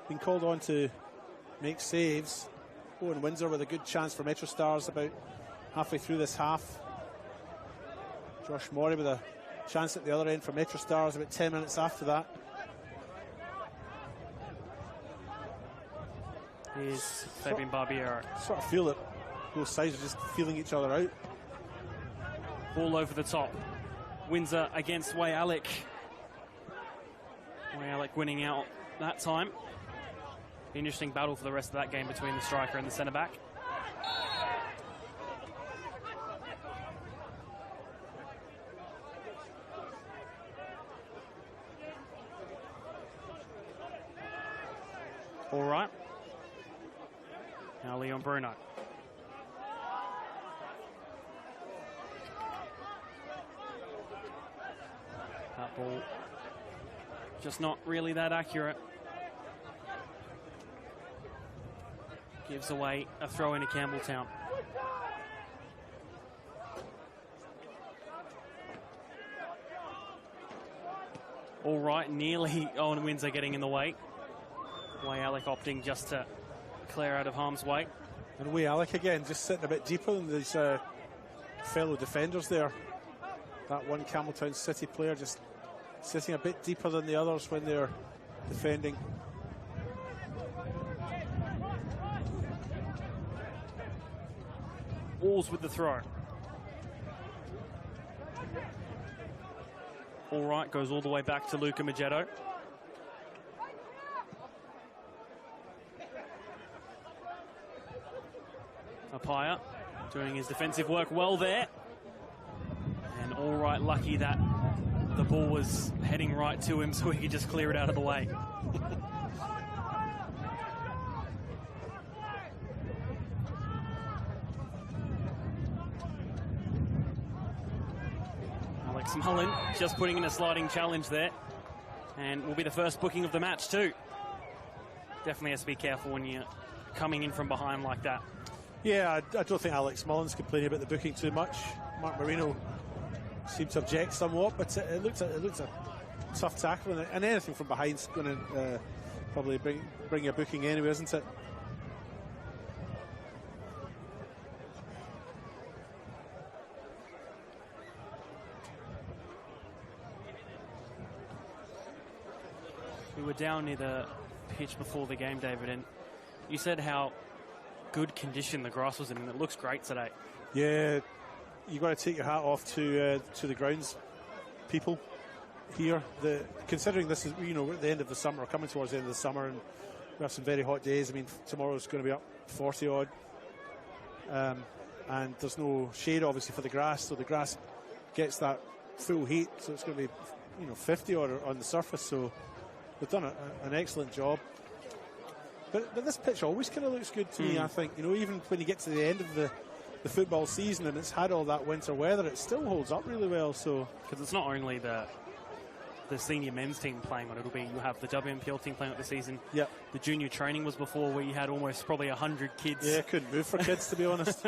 been called on to make saves. Owen Windsor with a good chance for MetroStars about halfway through this half. Josh Morey with a chance at the other end for MetroStars about 10 minutes after that. Here's Fabian Barbiero. Sort of feel that both sides are just feeling each other out. Ball over the top. Windsor against Way Alec. Way Alec winning out that time. Interesting battle for the rest of that game between the striker and the centre back. All right. Now Leon Bruno. That ball just not really that accurate. Gives away a throw into Campbelltown. All right, nearly Owen Windsor getting in the way. Way Alec opting just to clear out of harm's way. And Way Alec again, just sitting a bit deeper than these fellow defenders there. That one Campbelltown City player just sitting a bit deeper than the others when they're defending. Walls with the throw. All right, goes all the way back to Luca Magetto. Apaya doing his defensive work well there. And all right, lucky that the ball was heading right to him so he could just clear it out of the way. Alex Mullen just putting in a sliding challenge there. And will be the first booking of the match too. Definitely has to be careful when you're coming in from behind like that. Yeah, I don't think Alex Mullen's complaining about the booking too much. Mark Marino seemed to object somewhat, but it looks a tough tackle, and anything from behind is going to probably bring a booking anyway, isn't it? We were down near the pitch before the game, David, and you said how good condition the grass was in, and it looks great today. Yeah, you've got to take your hat off to the grounds people here. Considering this is, you know, we're at the end of the summer, or coming towards the end of the summer, and we have some very hot days. I mean, tomorrow's going to be up 40 odd, and there's no shade obviously for the grass, so the grass gets that full heat, so it's going to be, you know, 50 odd on the surface. So they've done an excellent job. But this pitch always kind of looks good to me, I think. You know, even when you get to the end of the football season and it's had all that winter weather, it still holds up really well. So because it's not only the senior men's team playing on it, you have the WMPL team playing on the season. Yep. The junior training was before, where you had almost probably 100 kids. Yeah, couldn't move for kids, to be honest.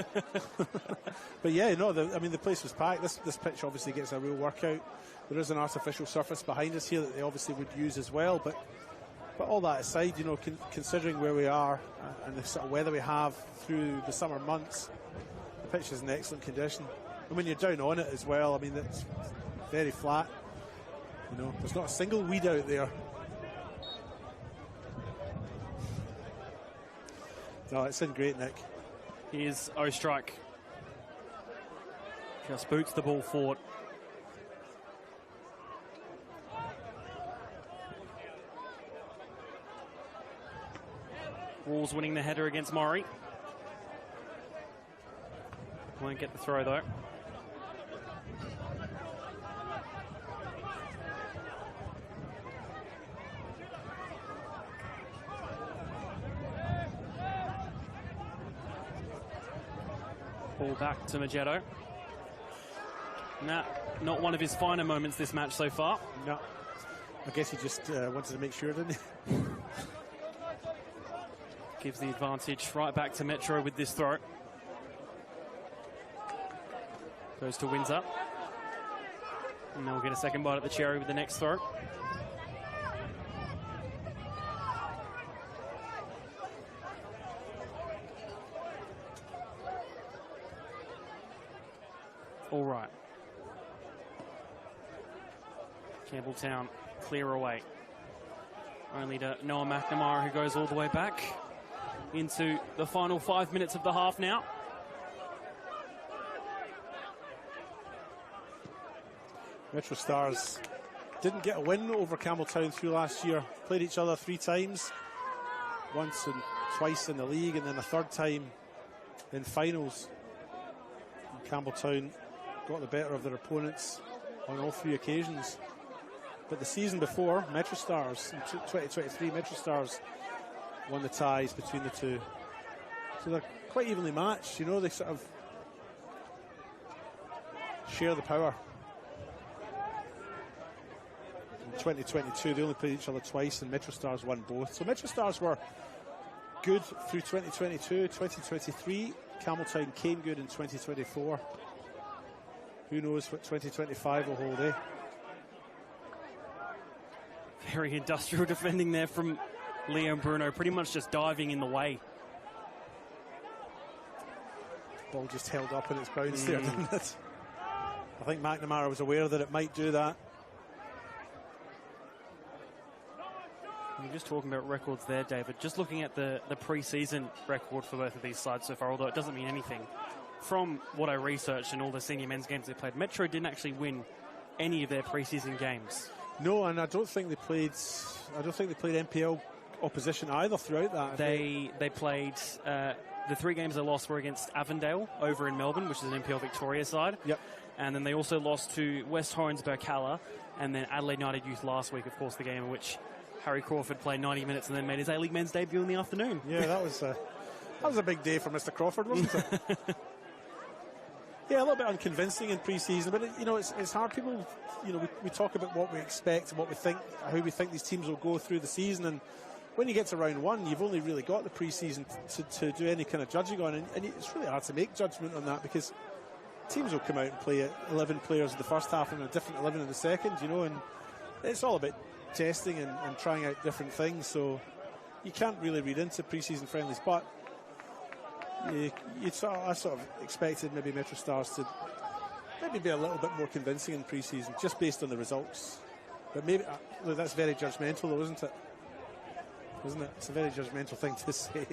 But yeah, no, I mean, the place was packed. This pitch obviously gets a real workout. There is an artificial surface behind us here that they obviously would use as well. But all that aside, you know, considering where we are and the sort of weather we have through the summer months, the pitch is in excellent condition. And when you're down on it as well, I mean, it's very flat. You know, there's not a single weed out there. No, it's in great nick. Here's Ostrike. Just boots the ball forward. Walls winning the header against Murray. Won't get the throw though. Ball back to Magetto. Nah, not one of his finer moments this match so far. No. I guess he just wanted to make sure, didn't he? Gives the advantage right back to Metro with this throw. Goes to Windsor. And they'll get a second bite at the cherry with the next throw. All right. Campbelltown clear away. Only to Noah McNamara, who goes all the way back into the final 5 minutes of the half now. MetroStars didn't get a win over Campbelltown through last year. Played each other 3 times, once and twice in the league, and then a third time in finals. And Campbelltown got the better of their opponents on all 3 occasions. But the season before, MetroStars, in 2023, MetroStars won the ties between the two. So they're quite evenly matched, you know, they sort of share the power. In 2022, they only played each other twice, and MetroStars won both. So MetroStars were good through 2022. 2023, Campbelltown came good in 2024. Who knows what 2025 will hold, eh? Very industrial defending there from Liam Bruno, pretty much just diving in the way. Ball just held up in its bounds there, didn't it? I think McNamara was aware that it might do that. You're just talking about records there, David. Just looking at the pre-season record for both of these sides so far, although it doesn't mean anything. From what I researched and all the senior men's games they played, Metro didn't actually win any of their pre-season games. No, and I don't think they played NPL opposition either throughout that. They played the 3 games they lost were against Avondale over in Melbourne, which is an NPL Victoria side. Yep. And then they also lost to West Torrens Burkalla, and then Adelaide United Youth last week, of course, the game in which Harry Crawford played 90 minutes and then made his A-League men's debut in the afternoon. Yeah, that was a big day for Mr. Crawford, wasn't it? Yeah, a little bit unconvincing in pre-season, but it's hard. People, we talk about what we expect and what we think, how we think these teams will go through the season, and when you get to round 1, you've only really got the pre-season to do any kind of judging on, and it's really hard to make judgment on that because teams will come out and play 11 players in the first half and a different 11 in the second, and it's all about testing and trying out different things, so you can't really read into pre-season friendlies, but I sort of expected maybe MetroStars to maybe be a little bit more convincing in pre-season, just based on the results. But maybe that's very judgmental, though, isn't it? It's a very judgmental thing to say.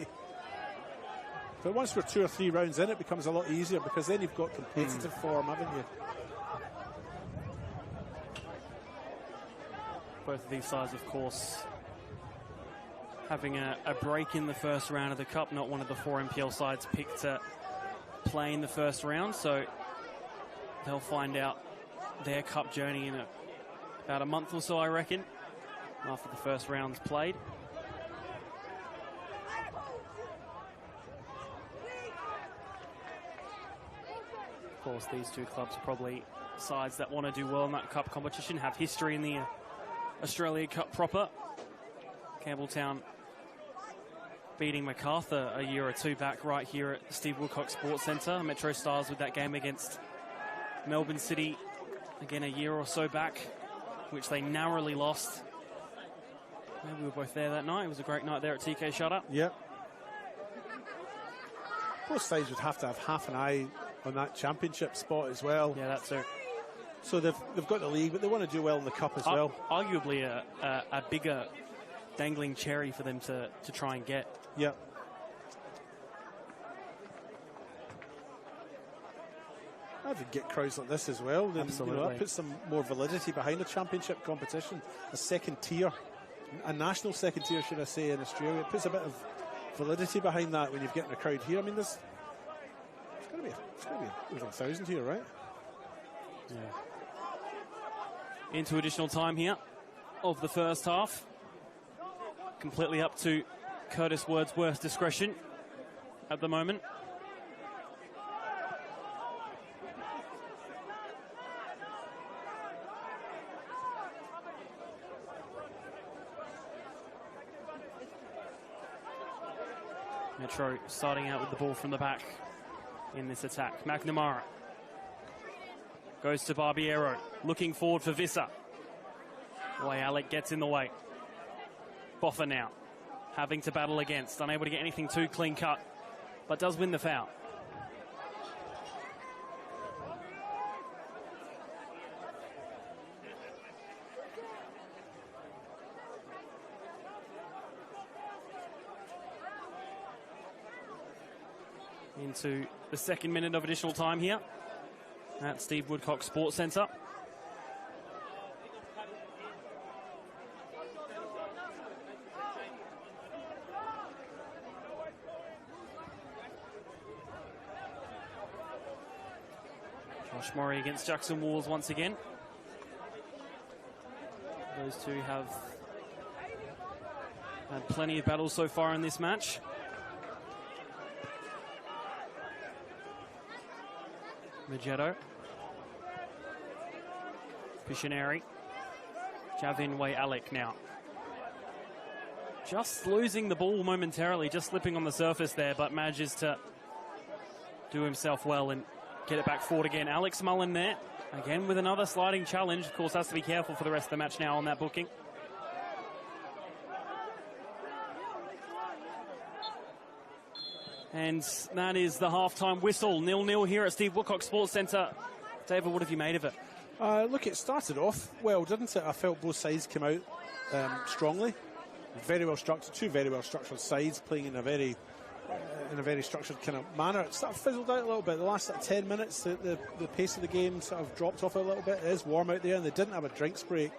But once we're 2 or 3 rounds in, it becomes a lot easier because then you've got competitive form, haven't you? Both of these sides, of course, having a break in the first round of the Cup. Not one of the 4 NPL sides picked to play in the first round, so they'll find out their Cup journey in about a month or so, I reckon, after the first round's played. Of course, these 2 clubs probably sides that want to do well in that Cup competition, have history in the Australia Cup proper. Campbelltown beating MacArthur a year or 2 back right here at Steve Wilcox Sports Centre. MetroStars with that game against Melbourne City again a year or so back, which they narrowly lost. Yeah, we were both there that night. It was a great night there at TK Shutter. Yep. Both sides would have to have half an eye on that championship spot as well. Yeah, that's it. So they've got the league, but they want to do well in the Cup as well. Arguably a bigger dangling cherry for them to try and get. Yep. I would get crowds like this as well. Then, Absolutely. That puts some more validity behind a championship competition. A second tier, a national second tier, should I say, in Australia. It puts a bit of validity behind that when you're getting a crowd here. I mean, it's going to be over 1,000 here, right? Yeah. Into additional time here of the first half. Completely up to Curtis Wordsworth's discretion at the moment. Metro starting out with the ball from the back in this attack. McNamara goes to Barbiero, looking forward for Visser. Boy, Alec gets in the way. Boffa now, having to battle against, unable to get anything too clean cut, but does win the foul. into the second minute of additional time here at Steve Woodcock Sports Centre. Josh Murray against Jackson Walls once again. Those two have had plenty of battles so far in this match. Magetto. Pictionary. Javin Way Alec now. Just losing the ball momentarily, just slipping on the surface there, but manages to do himself well and get it back forward again. Alex Mullen there, again with another sliding challenge. Of course, has to be careful for the rest of the match now on that booking. And that is the halftime whistle. 0-0 here at Steve Woodcock Sports Centre. David, what have you made of it? Look, it started off well, didn't it? I felt both sides came out strongly. Very well structured, two very well structured sides playing in a very structured kind of manner. It sort of fizzled out a little bit. The last 10 minutes, the pace of the game sort of dropped off a little bit. It is warm out there, and they didn't have a drinks break.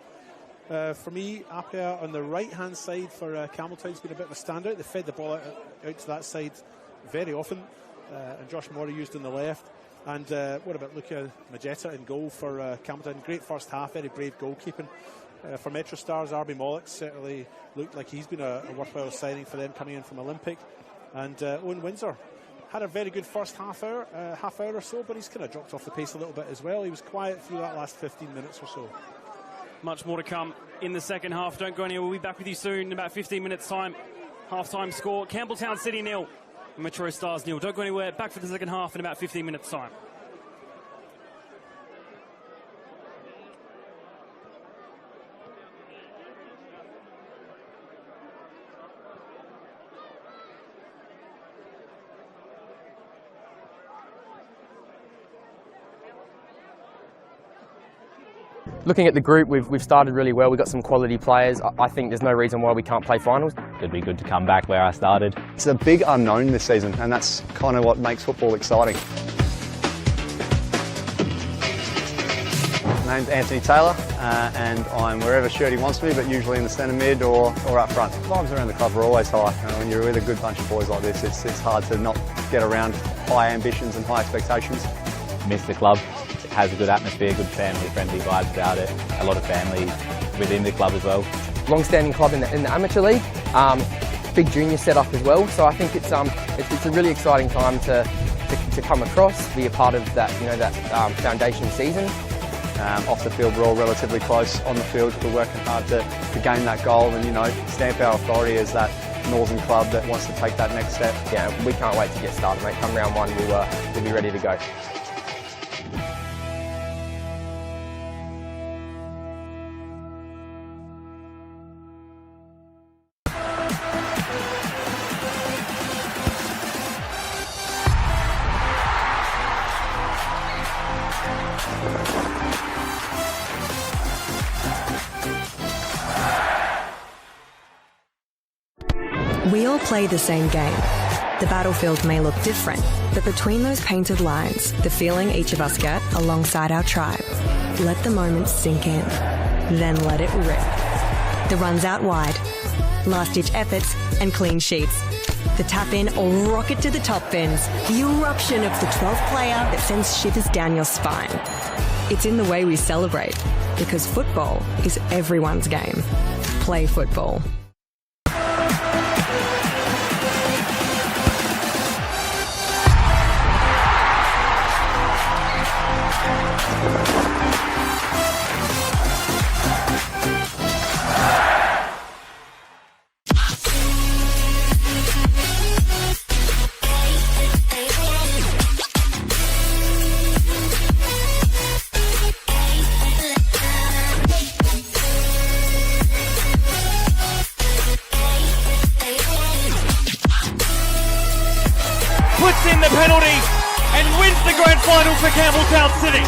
For me, Apia on the right-hand side for Campbelltown's been a bit of a standout. They fed the ball out to that side very often, and Josh Murray used on the left. And what about Luca Magetta in goal for Campbelltown? Great first half, very brave goalkeeping. For MetroStars, RB Mollick certainly looked like he's been a worthwhile signing for them coming in from Olympic. And Owen Windsor had a very good first half hour or so, but he's kind of dropped off the pace a little bit as well. He was quiet through that last 15 minutes or so. Much more to come in the second half. Don't go anywhere. We'll be back with you soon in about 15 minutes' time. Half-time score, Campbelltown City 0, MetroStars 0. Don't go anywhere. Back for the second half in about 15 minutes' time. Looking at the group, we've started really well. We've got some quality players. I think there's no reason why we can't play finals. It'd be good to come back where I started. It's a big unknown this season, and that's kind of what makes football exciting. My name's Anthony Taylor, and I'm wherever Shirty wants me, but usually in the centre mid or up front. Vibes around the club are always high. When you're with a good bunch of boys like this, it's hard to not get around high ambitions and high expectations. Miss the club. It has a good atmosphere, good family-friendly vibes about it. A lot of family within the club as well. Long-standing club in the amateur league. Big junior setup as well. So I think it's a really exciting time to come across, be a part of that foundation season. Off the field, we're all relatively close. On the field, we're working hard to gain that goal and stamp our authority as that northern club that wants to take that next step. Yeah, we can't wait to get started, mate. Come round one, we'll be ready to go. We all play the same game. The battlefield may look different, but between those painted lines, the feeling each of us get alongside our tribe. Let the moment sink in, then let it rip. The runs out wide, last-ditch efforts and clean sheets. The tap-in or rocket to the top bins. The eruption of the 12th player that sends shivers down your spine. It's in the way we celebrate, because football is everyone's game. Play football. Puts in the penalty and wins the grand final for Campbelltown City.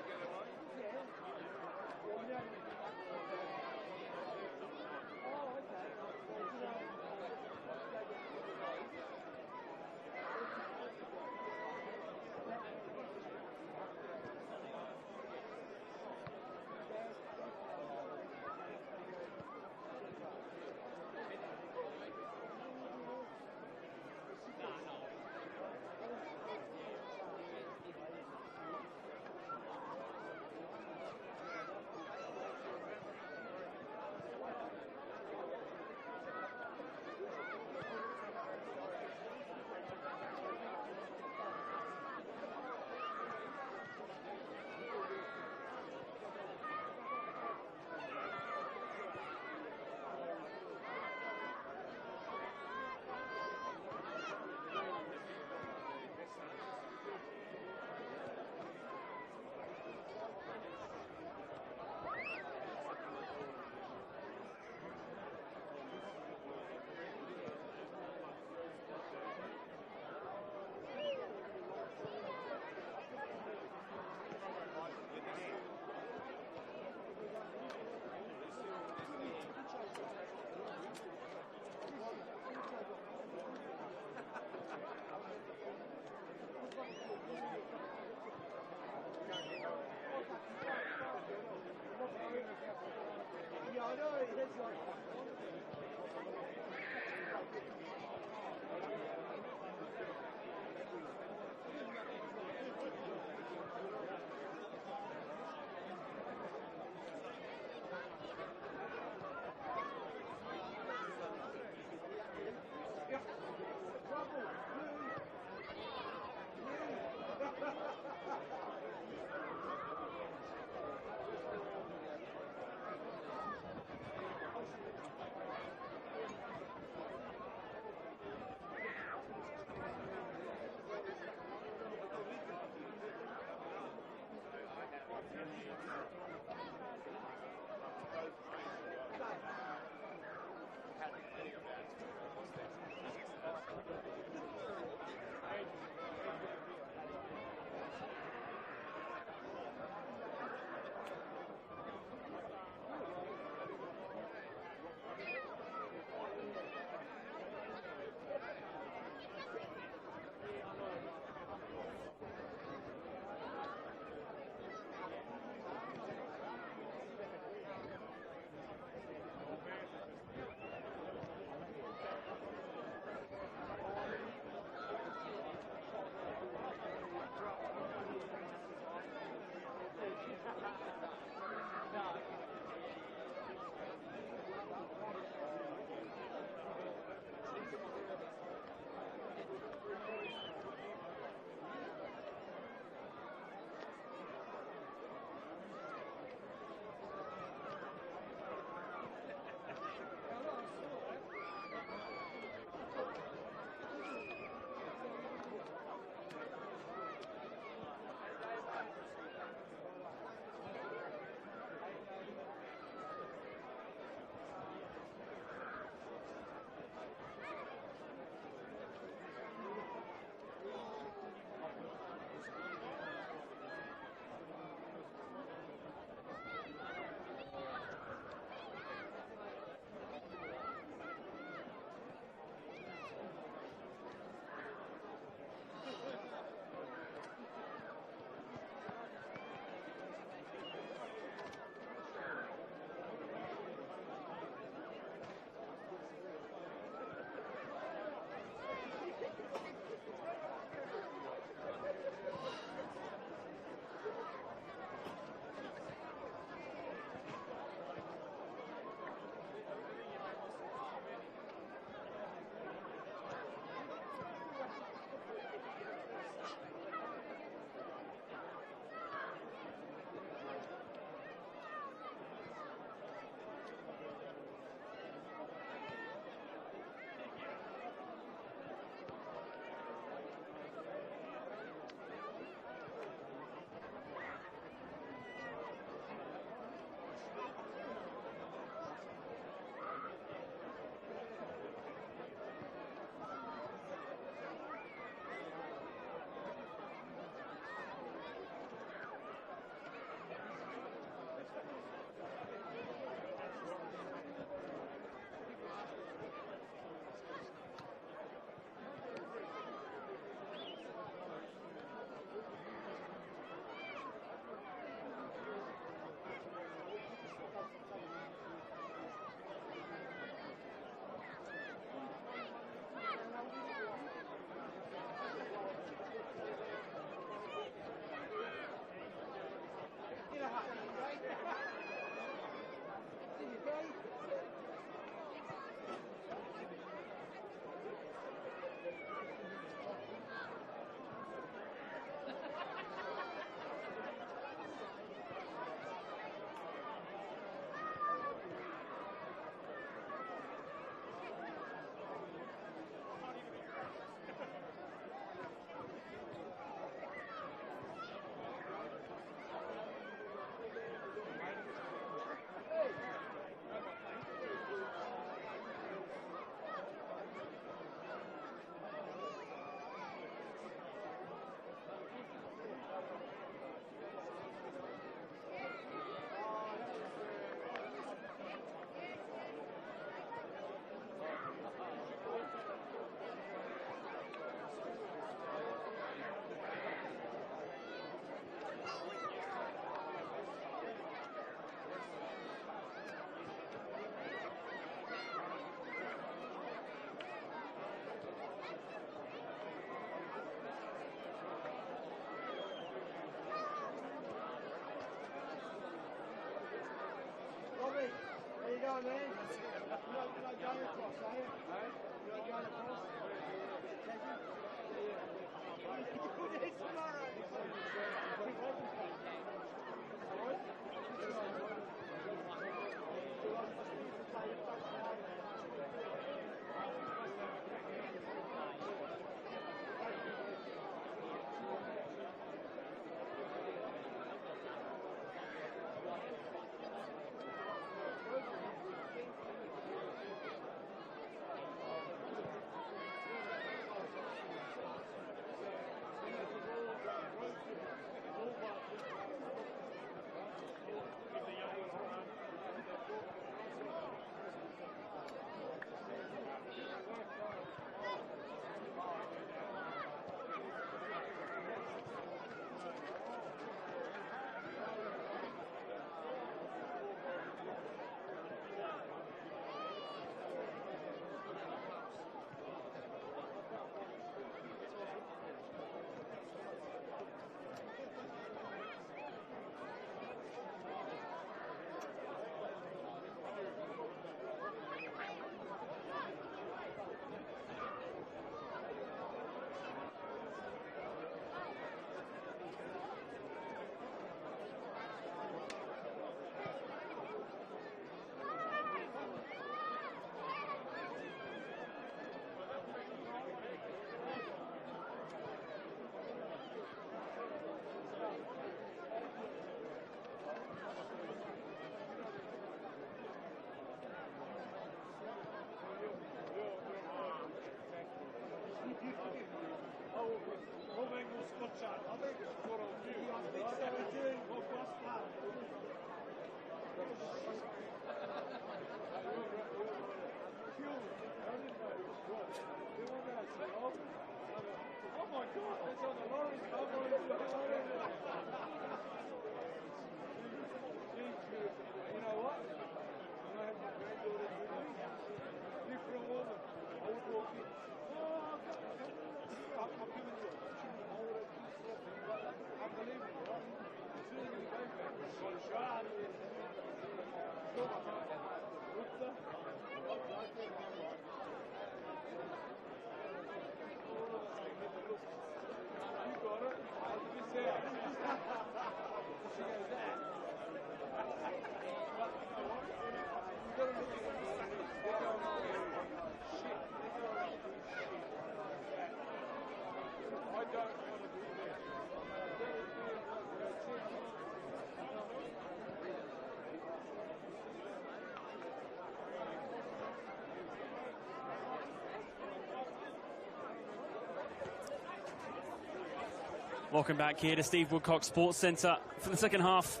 Welcome back here to Steve Woodcock Sports Centre for the second half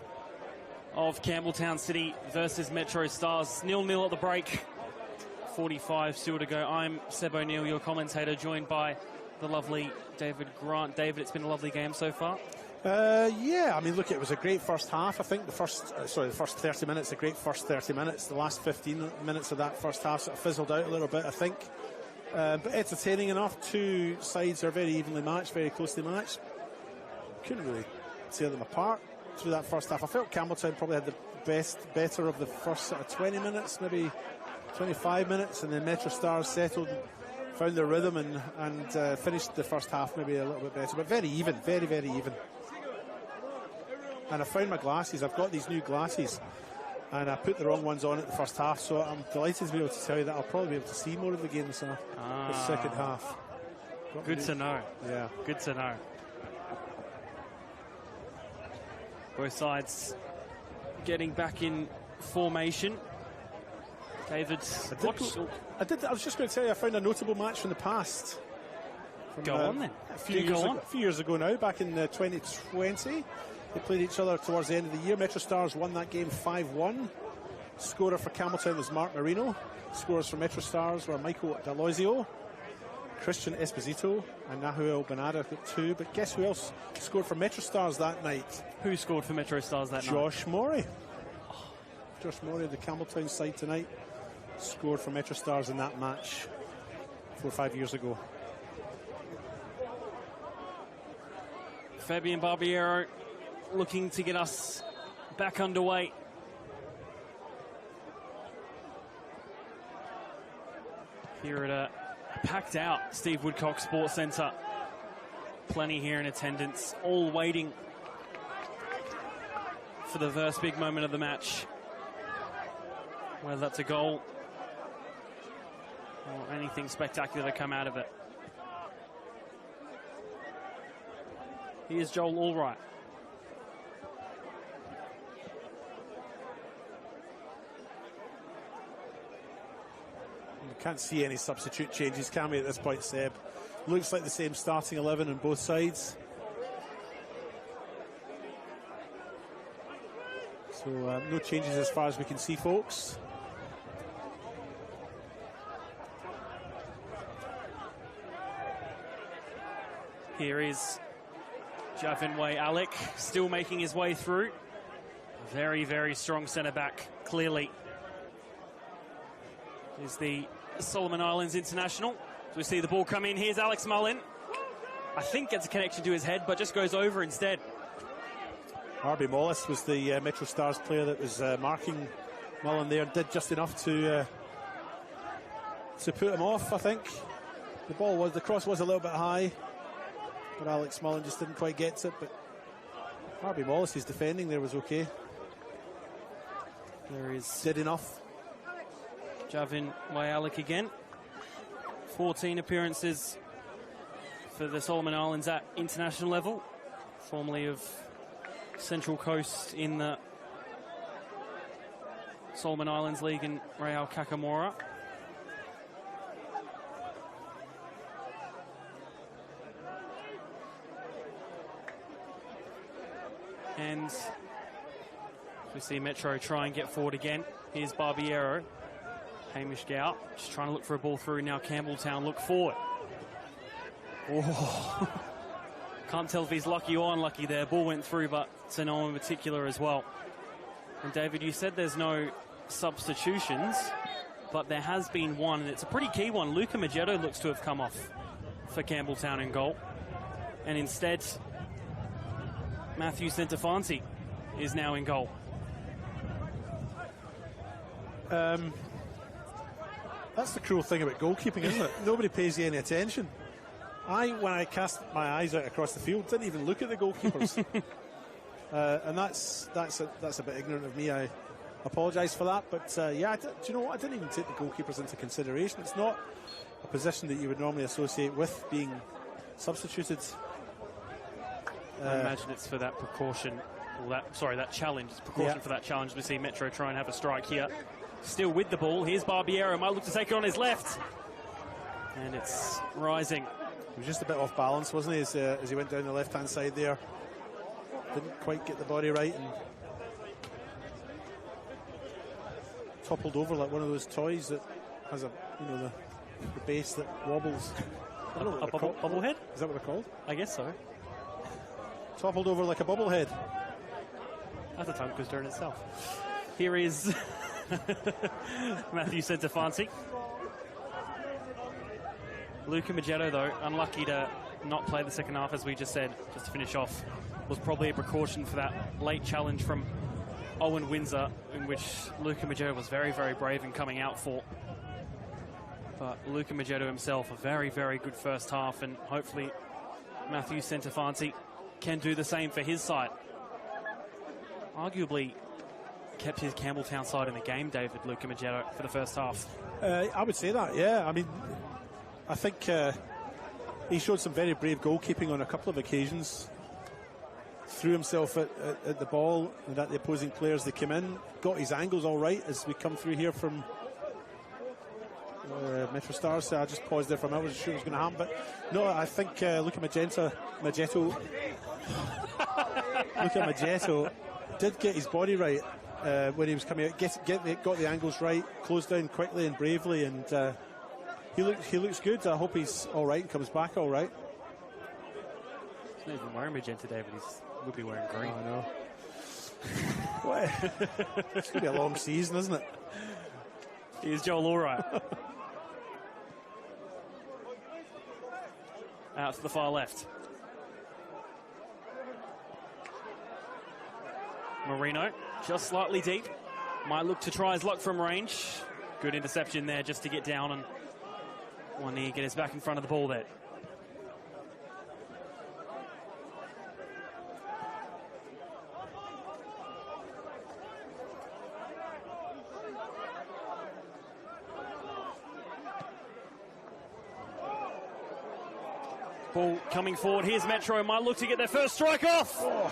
of Campbelltown City versus MetroStars. 0-0 at the break. 45 still to go. I'm Seb O'Neill, your commentator, joined by the lovely David Grant. David, it's been a lovely game so far. Yeah, I mean, look, it was a great first half. I think the first 30 minutes, a great first 30 minutes. The last 15 minutes of that first half sort of fizzled out a little bit, I think. But entertaining enough. Two sides are very evenly matched, very closely matched. Couldn't really tear them apart through that first half. I felt Campbelltown probably had the better of the first sort of 20 minutes, maybe 25 minutes, and then MetroStars settled, found their rhythm and finished the first half maybe a little bit better, but very even, very, very even. And I found my glasses. I've got these new glasses, and I put the wrong ones on at the first half, so I'm delighted to be able to tell you that I'll probably be able to see more of the game this the second half. Good to know. Yeah. Good to know. Both sides getting back in formation. David, I was just going to tell you, I found a notable match from the past. Go on then. A few years ago now, back in 2020. They played each other towards the end of the year. MetroStars won that game 5-1. Scorer for Campbelltown was Mark Marino. Scorers for MetroStars were Michael D'Aloisio, Christian Esposito, and Nahuel Benada got 2. But guess who else scored for MetroStars that night? Who scored for MetroStars that night? Josh Morey. Josh Morey of the Campbelltown side tonight scored for MetroStars in that match 4 or 5 years ago. Fabian Barbiero looking to get us back underway. here at a packed out Steve Woodcock Sports Centre. Plenty here in attendance, all waiting for the first big moment of the match. Whether that's a goal or anything spectacular to come out of it. Here's Joel Allwright. You can't see any substitute changes, can we, at this point, Seb? Looks like the same starting 11 on both sides. So no changes as far as we can see, folks. Here is Javin Way-Alec still making his way through. Very, very strong centre-back, clearly. Is the Solomon Islands international. So we see the ball come in. Here's Alex Mullin. I think gets a connection to his head, but just goes over instead. RB Mollis was the MetroStars player that was marking Mullin there. Did just enough to put him off, I think. The cross was a little bit high, but Alex Mullin just didn't quite get to it. But RB Mollis' defending there was okay. There is did enough. Javin Way-Alec again. 14 appearances for the Solomon Islands at international level, formerly of Central Coast in the Solomon Islands League and Real Kakamora. And we see Metro try and get forward again. Here's Barbiero. Hamish Gow just trying to look for a ball through. Now Campbelltown look forward. Oh. Can't tell if he's lucky or unlucky there. Ball went through, but to no one in particular as well. And David, you said there's no substitutions, but there has been one, and it's a pretty key one. Luca Magetto looks to have come off for Campbelltown in goal. And instead, Matthew Centofanti is now in goal. That's the cruel thing about goalkeeping, isn't it? Nobody pays you any attention. When I cast my eyes out across the field, didn't even look at the goalkeepers. And that's a bit ignorant of me. I apologise for that. But yeah, do you know what? I didn't even take the goalkeepers into consideration. It's not a position that you would normally associate with being substituted. I imagine it's for that precaution, or that challenge. It's precaution for that challenge. We see Metro try and have a strike here. Still with the ball. Here's Barbiero. Might look to take it on his left. And it's rising. He was just a bit off balance, wasn't he, as he went down the left-hand side there. Didn't quite get the body right and toppled over like one of those toys that has the base that wobbles. A bubblehead? Is that what they're called? I guess so. Toppled over like a bubblehead. That's a tongue twister in itself. Here is Matthew Centofanti. Luca Magetto, though, unlucky to not play the second half, as we just said, just to finish off. Was probably a precaution for that late challenge from Owen Windsor, in which Luca Magetto was very, very brave in coming out for. But Luca Magetto himself, a very, very good first half, and hopefully Matthew Centofanti can do the same for his side. Arguably kept his Campbelltown side in the game, David, Luca Magetto, for the first half. I would say that, yeah. I mean, I think he showed some very brave goalkeeping on a couple of occasions. Threw himself at the ball and at the opposing players that came in. Got his angles all right as we come through here from MetroStars. So I just paused there for a minute. I wasn't sure it was going to happen. But no, I think Luca Magetto did get his body right when he was coming out. Got the angles right, closed down quickly and bravely, and he looks good. I hope he's all right and comes back all right. He's not even wearing magenta, David. He would be wearing green. I know. It's going to be a long season, isn't it? Here's Joel Allwright. Out to the far left. Marino, just slightly deep. Might look to try his luck from range. Good interception there just to get down and One knee, get us back in front of the ball there. Ball coming forward. Here's Metro. Might look to get their first strike off. Oh.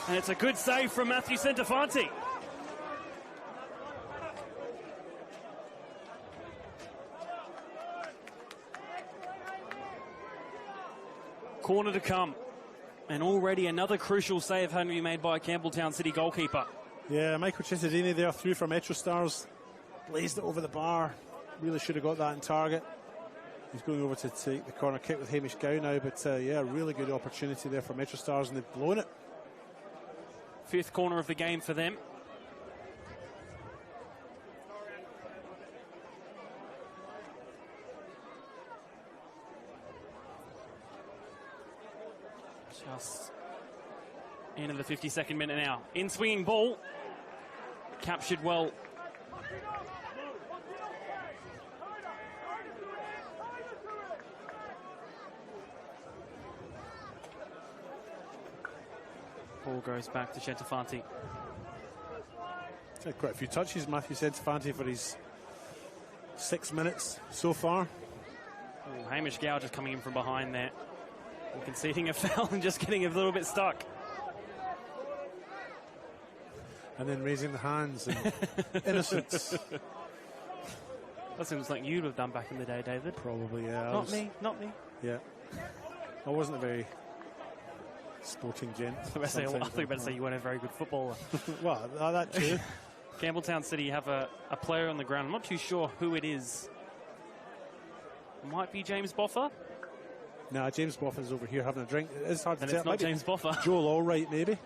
And it's a good save from Matthew Centofanti. Corner to come. And already another crucial save having to be made by a Campbelltown City goalkeeper. Yeah, Michael Cittadini there through for MetroStars. Blazed it over the bar. Really should have got that in target. He's going over to take the corner kick with Hamish Gow now, but yeah, really good opportunity there for MetroStars, and they've blown it. Fifth corner of the game for them. Just into the 52nd minute now. In swinging ball. Captured well. Ball goes back to Centofanti. He's had quite a few touches, Matthew Centofanti, for his 6 minutes so far. Oh, Hamish Gow just coming in from behind there. And conceding a foul and just getting a little bit stuck. And then raising the hands and innocence. That seems like you'd have done back in the day, David. Probably, yeah. Not me. Yeah. I wasn't a very sporting gent. I thought you were about to say you weren't a very good footballer. Well, that too. Campbelltown City have a player on the ground. I'm not too sure who it is. Might be James Boffa. No, James Boffa's over here having a drink. It's hard to And tell. it's not James Boffa. Joel Allwright, maybe.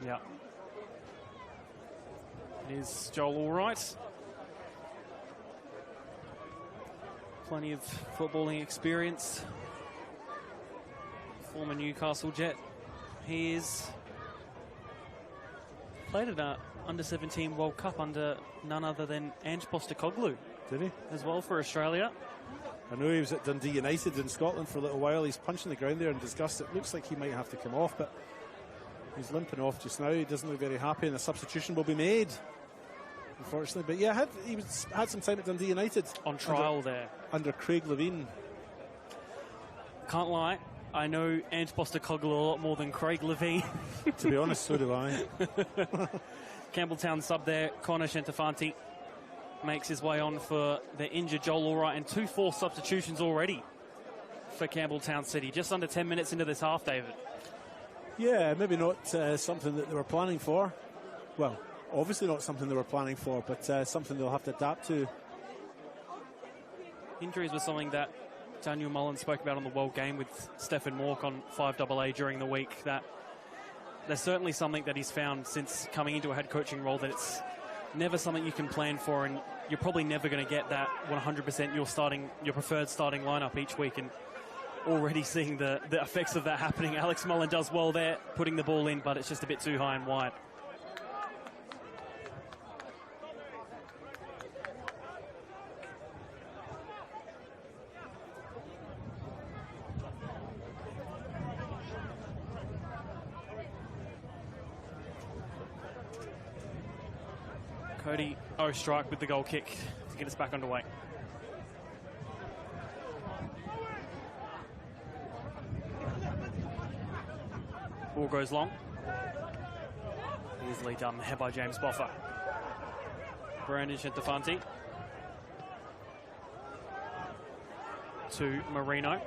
Yeah. It is Joel Allwright. Plenty of footballing experience. Former Newcastle Jet. He is played at an under-17 World Cup under none other than Ange Postecoglou. Did he? As well for Australia. I know he was at Dundee United in Scotland for a little while. He's punching the ground there in disgust. It looks like he might have to come off, but he's limping off just now. He doesn't look very happy, and a substitution will be made, unfortunately. But yeah, he had some time at Dundee United. On trial there. Under Craig Levine. Can't lie, I know Ange Postecoglou a lot more than Craig Levine. To be honest, so do I. Campbelltown sub there, Connor Centofanti makes his way on for the injured Joel Allwright, and 2 forced substitutions already for Campbelltown City. Just under 10 minutes into this half, David. Yeah, maybe not something that they were planning for. Well, obviously not something they were planning for, but something they'll have to adapt to. Injuries were something that Daniel Mullen spoke about on the World Game with Stefan Mork on 5AA during the week. That there's certainly something that he's found since coming into a head coaching role, that it's never something you can plan for, and you're probably never going to get that 100% your preferred starting lineup each week. And already seeing the effects of that happening. Alex Mullen does well there, putting the ball in, but it's just a bit too high and wide. Cody O'Strike with the goal kick to get us back underway. Ball goes long. Easily done there by James Boffa. Brandon Centofanti to Marino.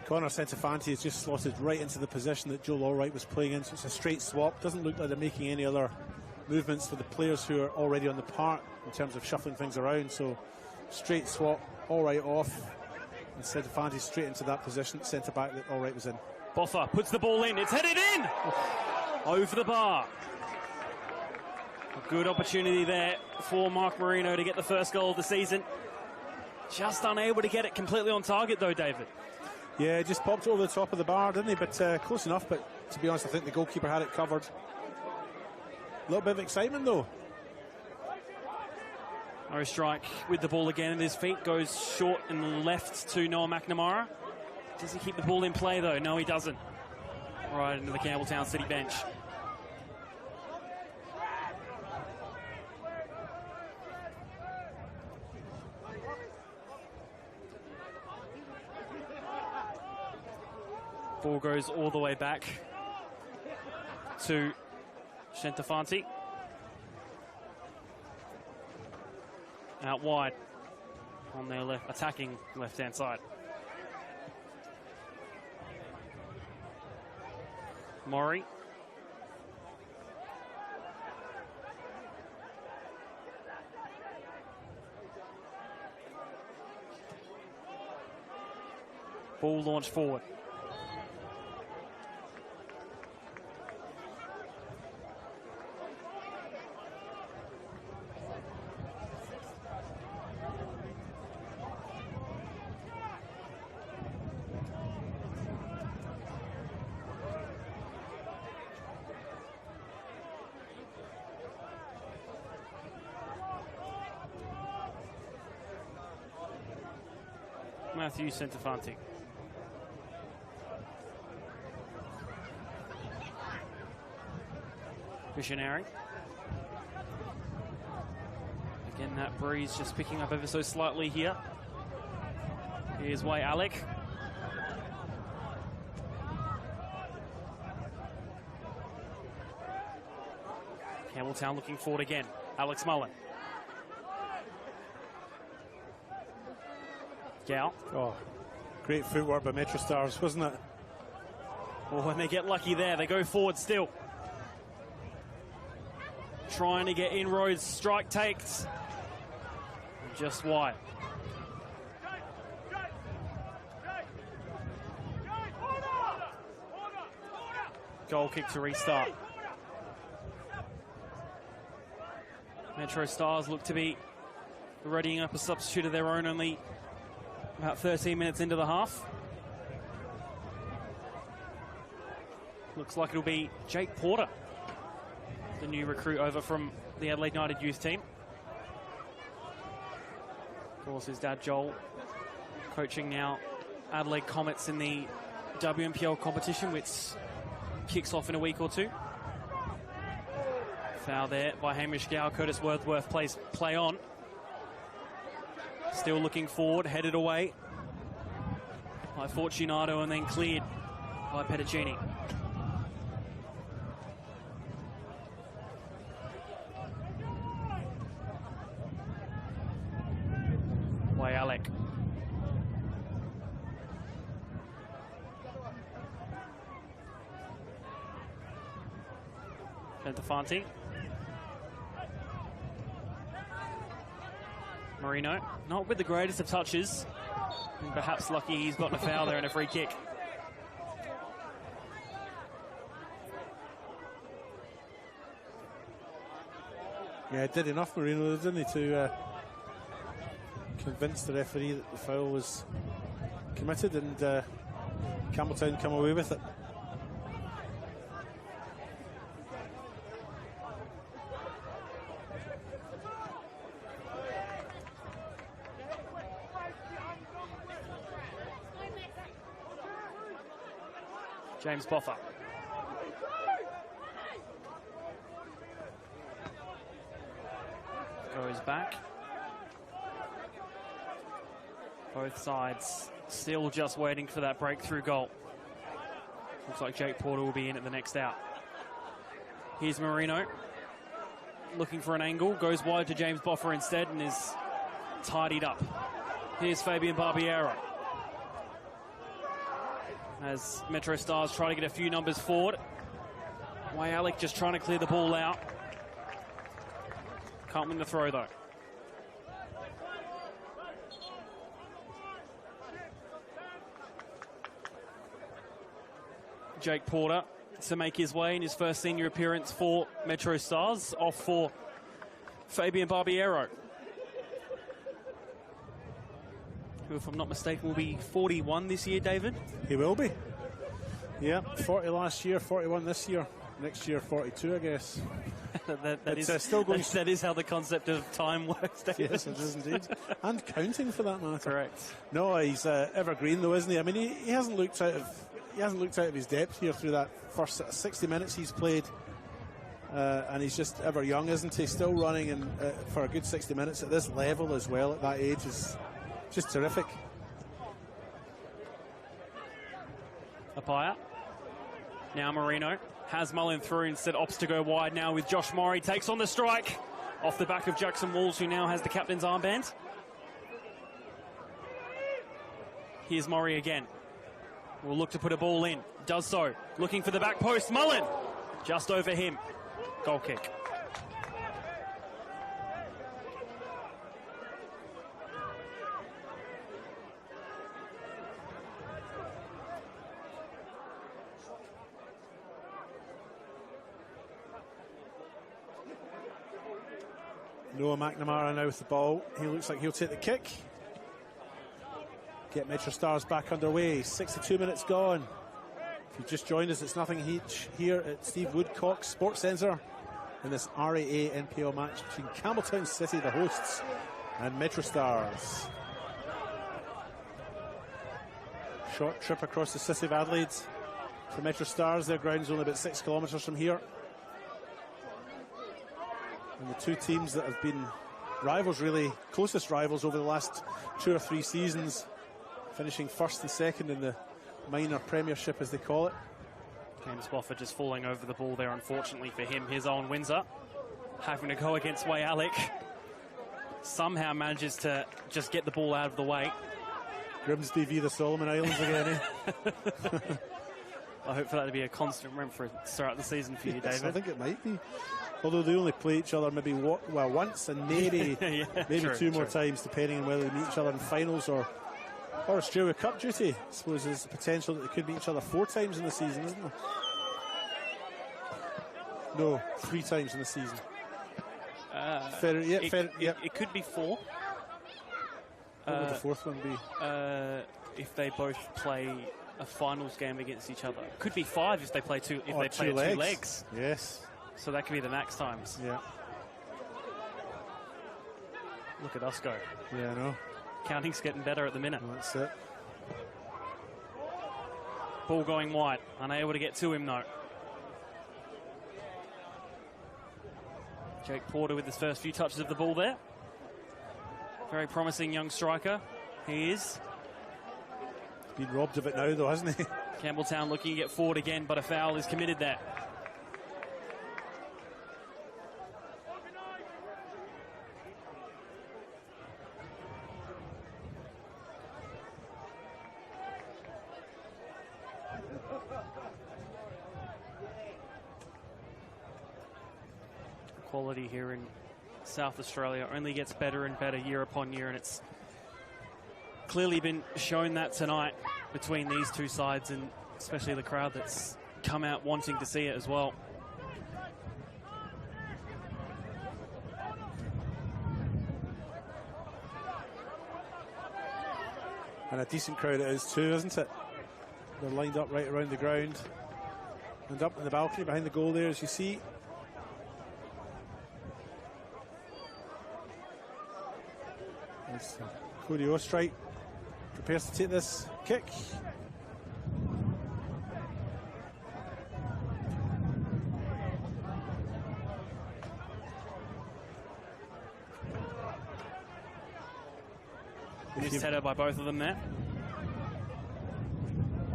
Connor Centofanti is just slotted right into the position that Joel Allwright was playing in, so it's a straight swap. Doesn't look like they're making any other movements for the players who are already on the park in terms of shuffling things around. So straight swap, Allwright off, and Centofanti straight into that position, centre back that Allwright was in. Boffa puts the ball in. It's headed in! Over the bar. A good opportunity there for Mark Marino to get the first goal of the season. Just unable to get it completely on target though, David. Yeah, just popped over the top of the bar, didn't he? But close enough. But to be honest, I think the goalkeeper had it covered. little bit of excitement though. No strike with the ball again at his feet. Goes short and left to Noah McNamara. Does he keep the ball in play though? No, he doesn't. Right into the Campbelltown City bench. Ball goes all the way back to Centofanti. Out wide on their attacking left-hand side. Maury. Ball launched forward. Matthew Centofanti. Visionary. Again, that breeze just picking up ever so slightly here. Here's Way Alec. Campbelltown looking forward again. Alex Mullen. Gal. Oh, great footwork by MetroStars, wasn't it? Well, when they get lucky there, they go forward still. Trying to get inroads, strike takes. Just wide. Goal kick to restart. MetroStars look to be readying up a substitute of their own, only about 13 minutes into the half. Looks like it'll be Jake Porter, the new recruit over from the Adelaide United youth team. Of course, his dad Joel coaching now Adelaide Comets in the WMPL competition, which kicks off in a week or two. Foul there by Hamish Gow. Curtis Worthworth plays play on. Still looking forward, headed away by Fortunato and then cleared by Petticini. Way Alec. Centofanti. Marino, not with the greatest of touches. And perhaps lucky he's gotten a foul there and a free kick. Yeah, did enough, Marino, didn't he, to convince the referee that the foul was committed, and Campbelltown come away with it. James Boffa. Goes back. Both sides still just waiting for that breakthrough goal. Looks like Jake Porter will be in at the next out. Here's Marino. Looking for an angle. Goes wide to James Boffa instead and is tidied up. Here's Fabian Barbiero. As MetroStars try to get a few numbers forward. Way Alec just trying to clear the ball out. Can't win the throw though. Jake Porter to make his way in his first senior appearance for MetroStars, off for Fabian Barbiero, who, if I'm not mistaken, will be 41 this year, David? He will be. Yeah, 40 last year, 41 this year. Next year, 42, I guess. that is still going. That is how the concept of time works, David. Yes, it is indeed. And counting, for that matter. Correct. No, he's evergreen though, isn't he? I mean, he hasn't looked out of his depth here through that first 60 minutes he's played. And he's just ever young, isn't he? Still running and for a good 60 minutes at this level as well, at that age, is just terrific. Apaya. Now Marino has Mullen through, instead opts to go wide now with Josh Murray. Takes on the strike off the back of Jackson Walls, who now has the captain's armband. Here's Murray again. Will look to put a ball in. Does so. Looking for the back post. Mullen just over him. Goal kick. Noah McNamara now with the ball. He looks like he'll take the kick. Get MetroStars back underway. 62 minutes gone. If you've just joined us, it's nothing here at Steve Woodcock's Sports Centre in this RAA NPL match between Campbelltown City, the hosts, and MetroStars. Short trip across the city of Adelaide for MetroStars. Their ground's only about 6 kilometres from here. And the two teams that have been rivals, really closest rivals over the last 2 or 3 seasons, finishing first and second in the minor premiership, as they call it. James Boffa just falling over the ball there, unfortunately for him. Here's Owen Windsor having to go against Way Alec. Somehow manages to just get the ball out of the way. Grimsby v the Solomon Islands again, eh? I hope for that to be a constant reference throughout the season for you, Yes, David. I think it might be. Although they only play each other maybe once and maybe true, two more times, depending on whether they meet each other in finals or Australia Cup duty. I suppose there's the potential that they could meet each other 4 times in the season, isn't there? No, 3 times in the season. It could be 4. What would the 4th one be? If they both play a finals game against each other. Could be 5 if they play two. If they play 2 legs. Yes. So that could be the max times. Yeah. Look at us go. Yeah, I know. Counting's getting better at the minute. Well, that's it. Ball going wide. Unable to get to him, though. Jake Porter with his first few touches of the ball there. Very promising young striker. He is. Been robbed of it now, though, hasn't he? Campbelltown looking to get forward again, but a foul is committed there. Quality here in South Australia only gets better and better year upon year, and it's clearly been shown that tonight between these two sides, and especially the crowd that's come out wanting to see it as well. And a decent crowd it is too, isn't it? They're lined up right around the ground and up in the balcony behind the goal there, as you see. Cody Ostrite prepares to take this kick. Missed header by both of them there.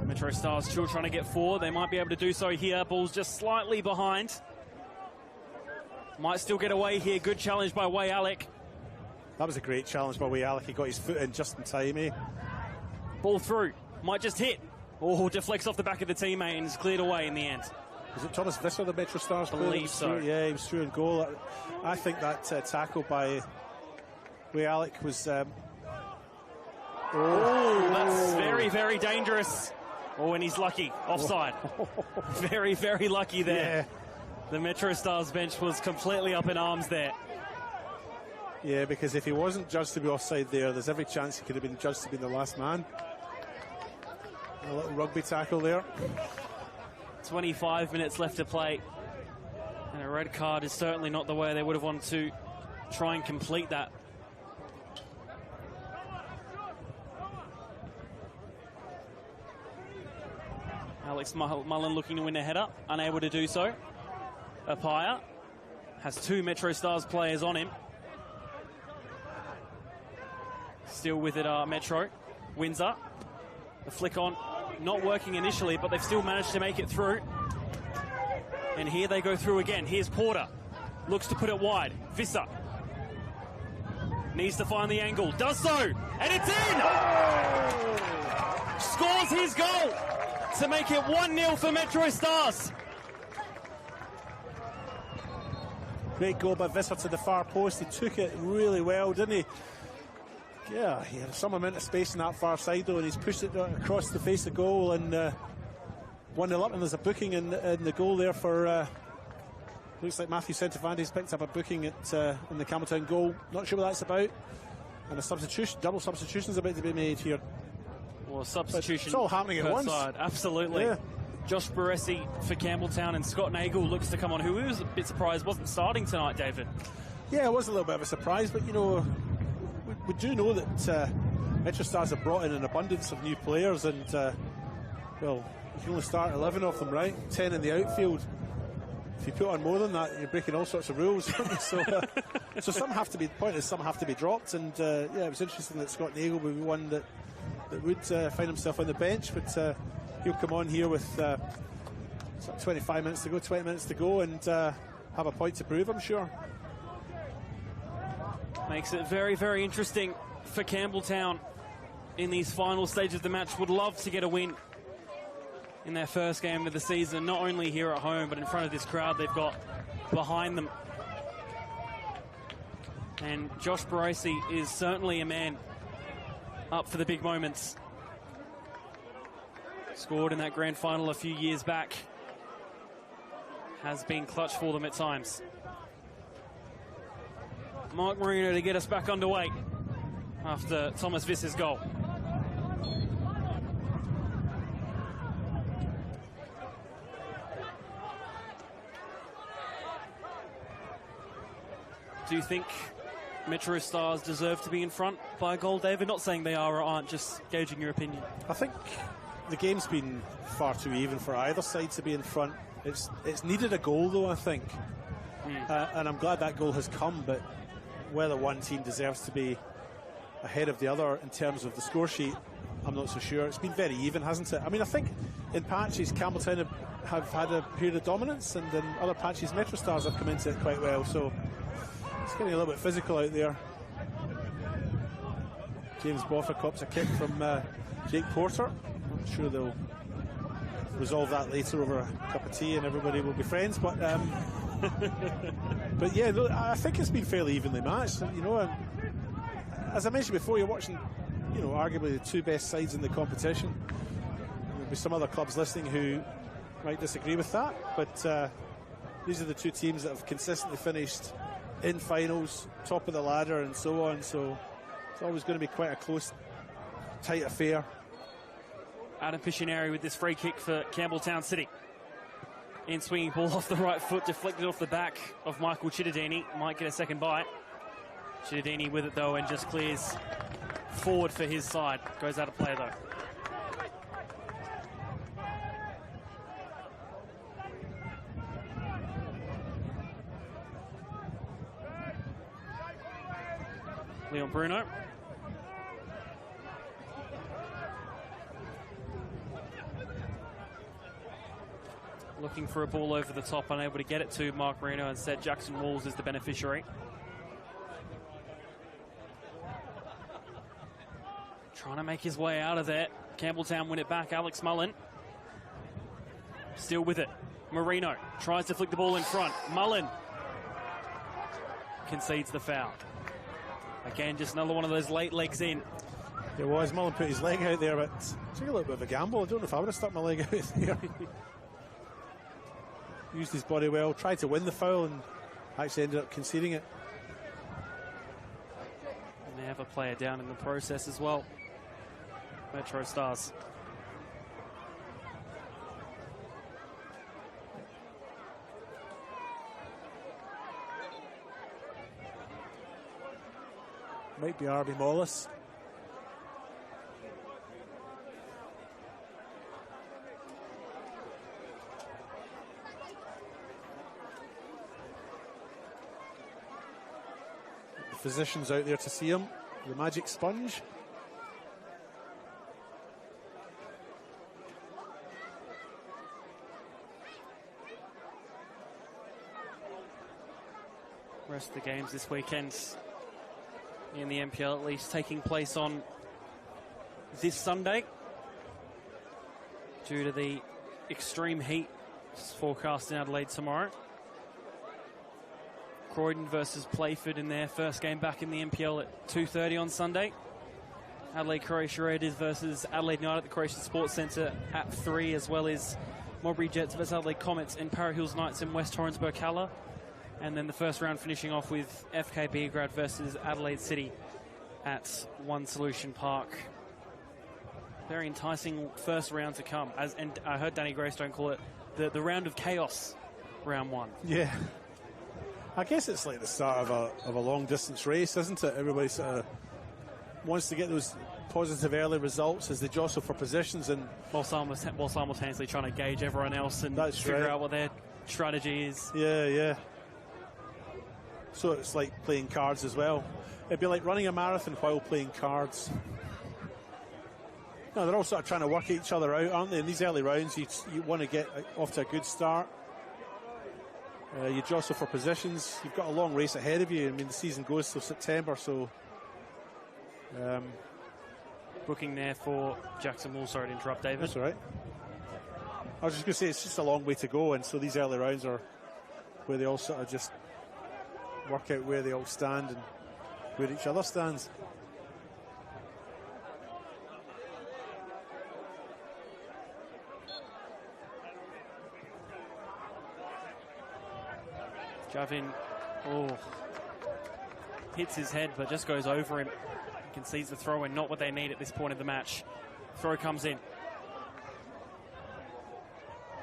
MetroStars still trying to get forward. They might be able to do so here. Ball's just slightly behind. Might still get away here. Good challenge by Way Alec. That was a great challenge by Way Alec. He got his foot in just in time, eh? Ball through. Might just hit. Oh, deflects off the back of the teammate and is cleared away in the end. Was it Thomas Visser, the MetroStars player? Believe so. Yeah, he was through in goal. I think that tackle by Way Alec was... that's very, very dangerous. Oh, and he's lucky. Offside. Very, very lucky there. Yeah. The MetroStars bench was completely up in arms there. Yeah, because if he wasn't judged to be offside there, there's every chance he could have been judged to be the last man. A little rugby tackle there. 25 minutes left to play. And a red card is certainly not the way they would have wanted to try and complete that. Alex Mullen looking to win a header, unable to do so. Apaya has 2 MetroStars players on him. Still with it, Metro. Windsor. The flick on, not working initially, but they've still managed to make it through. And here they go through again. Here's Porter. Looks to put it wide. Visser. Needs to find the angle. Does so. And it's in! Scores his goal to make it 1-0 for MetroStars. Great goal by Visser to the far post. He took it really well, didn't he? Yeah, he had some amount of space in that far side though, and he's pushed it across the face of goal, and 1-0 up, and there's a booking in the goal there for looks like Matthew Centovantes picked up a booking in the Campbelltown goal. Not sure what that's about. And a substitution, double substitutions about to be made here. Well, substitution. It's all happening at once. Side. Absolutely. Yeah. Josh Baresi for Campbelltown, and Scott Nagel looks to come on, who was a bit surprised wasn't starting tonight, David. Yeah, it was a little bit of a surprise, but you know, we do know that MetroStars have brought in an abundance of new players, and well, you can only start 11 of them, right? 10 in the outfield. If you put on more than that, you're breaking all sorts of rules. So some have to be. The point is, some have to be dropped, and yeah, it was interesting that Scott Nagel would be one that would find himself on the bench, but he'll come on here with 25 minutes to go, 20 minutes to go, and have a point to prove, I'm sure. Makes it very, very interesting for Campbelltown in these final stages of the match. Would love to get a win in their first game of the season, not only here at home, but in front of this crowd they've got behind them. And Josh Baresi is certainly a man up for the big moments. Scored in that grand final a few years back. Has been clutch for them at times. Mark Marino to get us back underway after Thomas Visser's goal. Do you think MetroStars deserve to be in front by a goal, David? Not saying they are or aren't, just gauging your opinion. I think the game's been far too even for either side to be in front. It's needed a goal, though, I think. And I'm glad that goal has come, but whether one team deserves to be ahead of the other in terms of the score sheet, I'm not so sure. It's been very even, hasn't it? I mean, I think in patches, Campbelltown have had a period of dominance, and in other patches, MetroStars have come into it quite well, so it's getting a little bit physical out there. James Boffa cops a kick from Jake Porter. I'm sure they'll resolve that later over a cup of tea and everybody will be friends, but but yeah, look, I think it's been fairly evenly matched, you know, and as I mentioned before, you're watching, you know, arguably the two best sides in the competition. There'll be some other clubs listening who might disagree with that, but these are the two teams that have consistently finished in finals, top of the ladder and so on, so it's always going to be quite a close, tight affair. Adam Pictionary with this free kick for Campbelltown City. In swinging ball off the right foot, deflected off the back of Michael Chittadini. Might get a second bite. Chittadini with it though, and just clears forward for his side. Goes out of play though. Leon Bruno. Looking for a ball over the top, unable to get it to Mark Marino. Instead, Jackson Walls is the beneficiary. Trying to make his way out of there. Campbelltown win it back. Alex Mullen still with it. Marino tries to flick the ball in front. Mullen concedes the foul. Again, just another one of those late legs in. It was. Mullen put his leg out there, but it's a little bit of a gamble. I don't know if I would have stuck my leg out there. Used his body well, tried to win the foul, and actually ended up conceding it. And they have a player down in the process as well. MetroStars. Might be RB Mollis. The physician's out there to see him. The magic sponge. Rest of the games this weekend in the NPL at least taking place on this Sunday due to the extreme heat forecast in Adelaide tomorrow. Croydon versus Playford in their first game back in the NPL at 2:30 on Sunday. Adelaide Croatia Raiders versus Adelaide United at the Croatia Sports Centre at 3, as well as Modbury Jets versus Adelaide Comets and Para Hills Knights in West Torrens Burkalla. And then the first round finishing off with FK Beograd versus Adelaide City at One Solution Park. Very enticing first round to come. And I heard Danny Greystone call it the round of chaos, round 1. Yeah. I guess it's like the start of a long distance race, isn't it? Everybody sort of wants to get those positive early results as they jostle for positions, and while simultaneously trying to gauge everyone else and figure out what their strategy is. Yeah. So it's like playing cards as well. It'd be like running a marathon while playing cards. No, they're all sort of trying to work each other out, aren't they? In these early rounds, you want to get off to a good start. You jostle for positions. You've got a long race ahead of you. I mean, the season goes till September, so... Booking there for Jackson Wool. Sorry to interrupt, David. That's all right. I was just going to say, it's just a long way to go, and so these early rounds are where they all sort of just work out where they all stand and where each other stands. Javin, hits his head, but just goes over him. Concedes the throw, and not what they need at this point of the match. Throw comes in.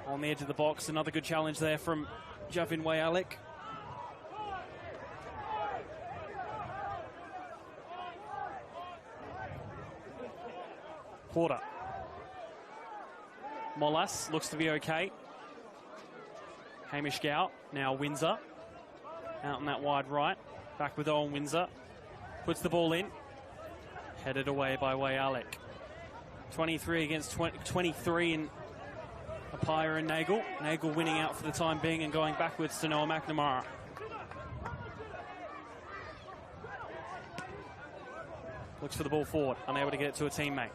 On the edge of the box, another good challenge there from Javin Wayalik. Porter. Molas looks to be okay. Hamish Gow, now Windsor. Out in that wide right. Back with Owen Windsor. Puts the ball in. Headed away by Wayalik. 23 against 23 in Apaya and Nagel. Nagel winning out for the time being and going backwards to Noah McNamara. Looks for the ball forward. Unable to get it to a teammate.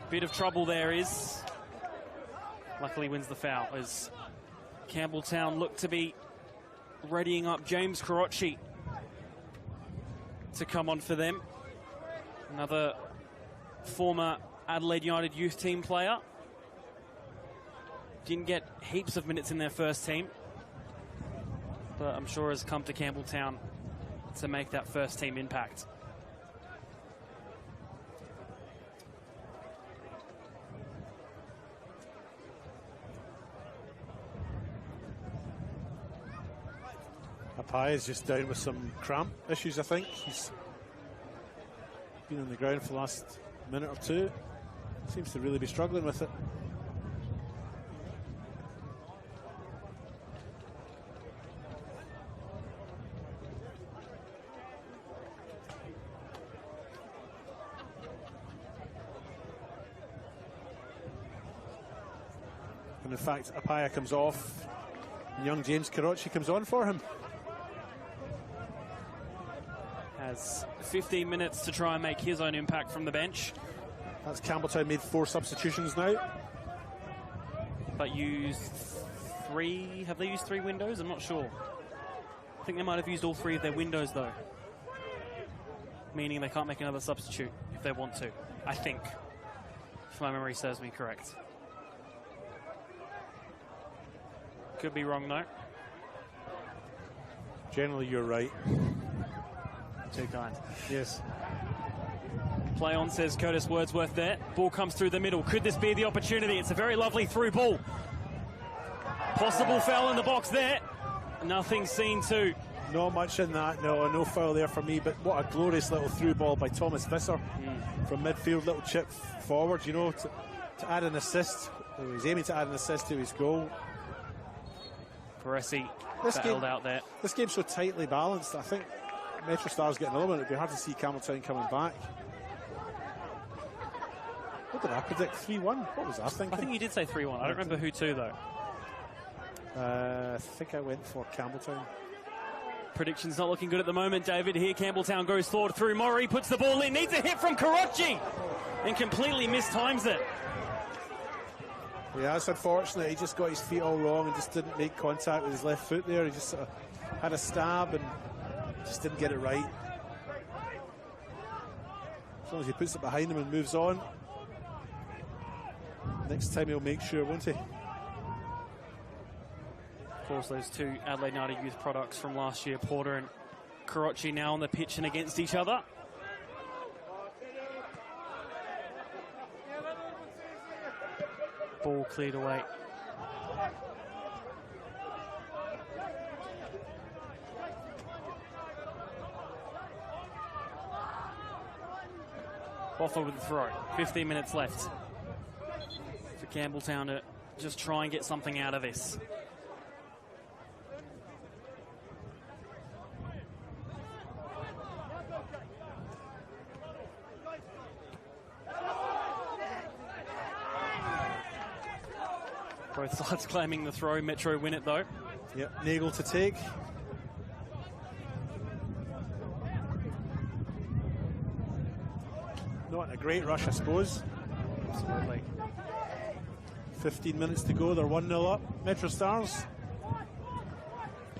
Bit of trouble there is. Luckily wins the foul as Campbelltown look to be readying up James Carocci to come on for them. Another former Adelaide United youth team player. Didn't get heaps of minutes in their first team, but I'm sure has come to Campbelltown to make that first team impact. Apai is just down with some cramp issues, I think. He's been on the ground for the last minute or two. Seems to really be struggling with it. And in fact, Apaya comes off and young James Carocci comes on for him. Has 15 minutes to try and make his own impact from the bench. That's Campbelltown made 4 substitutions now. But used 3, have they used 3 windows? I'm not sure. I think they might have used all 3 of their windows though. Meaning they can't make another substitute if they want to, I think. If my memory serves me correct. Could be wrong though. Generally you're right. Too kind. Yes. Play on, says Curtis Wordsworth there. Ball comes through the middle. Could this be the opportunity? It's a very lovely through ball. Possible foul in the box there. Nothing seen to Not much in that, no foul there for me, but what a glorious little through ball by Thomas Visser from midfield, little chip forward, you know, to add an assist. He was aiming to add an assist to his goal. Baresi battled out there. This game's so tightly balanced, I think MetroStars getting another one. It'd be hard to see Campbelltown coming back. What did I predict? 3-1? What was I thinking? I think you did say 3-1. I don't remember who to, though. I think I went for Campbelltown. Prediction's not looking good at the moment, David. Here Campbelltown goes forward through Murray, puts the ball in, needs a hit from Karachi, and completely mistimes it. Yeah, it's unfortunate. He just got his feet all wrong and just didn't make contact with his left foot there. He just sort of had a stab and just didn't get it right. As long as he puts it behind him and moves on, next time he'll make sure, won't he? Of course, those two Adelaide United youth products from last year, Porter and Karachi, now on the pitch and against each other. Ball cleared away. Boffa with the throw. 15 minutes left for Campbelltown to just try and get something out of this. Both sides claiming the throw. Metro win it, though. Yep, Nagel to take. Not a great rush, I suppose. Absolutely. 15 minutes to go. They're 1-0 up. MetroStars.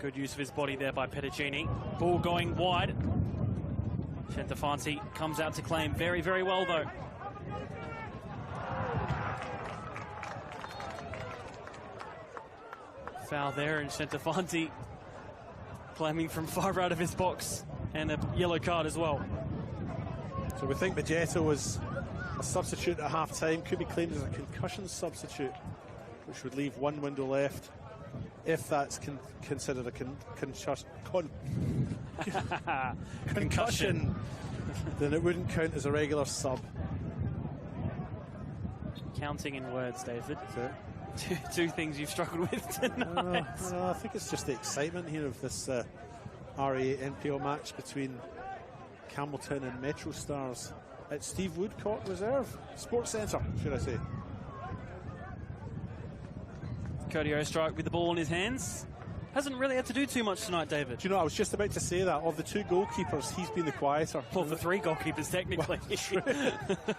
Good use of his body there by Petticini. Ball going wide. Centofanti comes out to claim very, very well, though. Foul there, and Centofanti claiming from far out of his box, and a yellow card as well. So we think Magetto was a substitute at half-time. Could be claimed as a concussion substitute, which would leave one window left. If that's considered a concussion, then it wouldn't count as a regular sub. Counting in words, David. Two things you've struggled with tonight. I think it's just the excitement here of this RA NPL match between Campbelltown and MetroStars at Steve Woodcock Reserve Sports Centre, should I say. Cody Ostrike with the ball in his hands. Hasn't really had to do too much tonight, David. Do you know, I was just about to say that. Of the two goalkeepers, he's been the quieter. Well, the three goalkeepers, technically.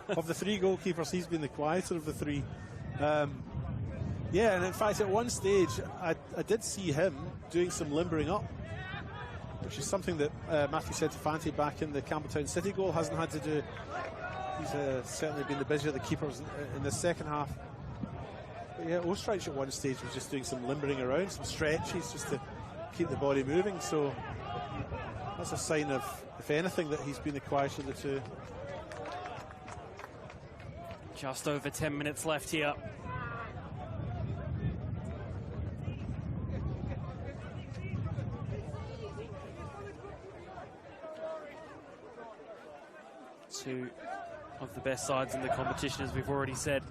Of the three goalkeepers, he's been the quieter of the three. Yeah, and in fact, at one stage, I did see him doing some limbering up, which is something that Matthew Centofanti back in the Campbelltown City goal hasn't had to do. He's certainly been the busier of the keepers in the second half. But yeah, Ostrich at one stage was just doing some limbering around, some stretches just to keep the body moving. So that's a sign of, if anything, that he's been the quieter of the two. Just over 10 minutes left here. Two of the best sides in the competition, as we've already said,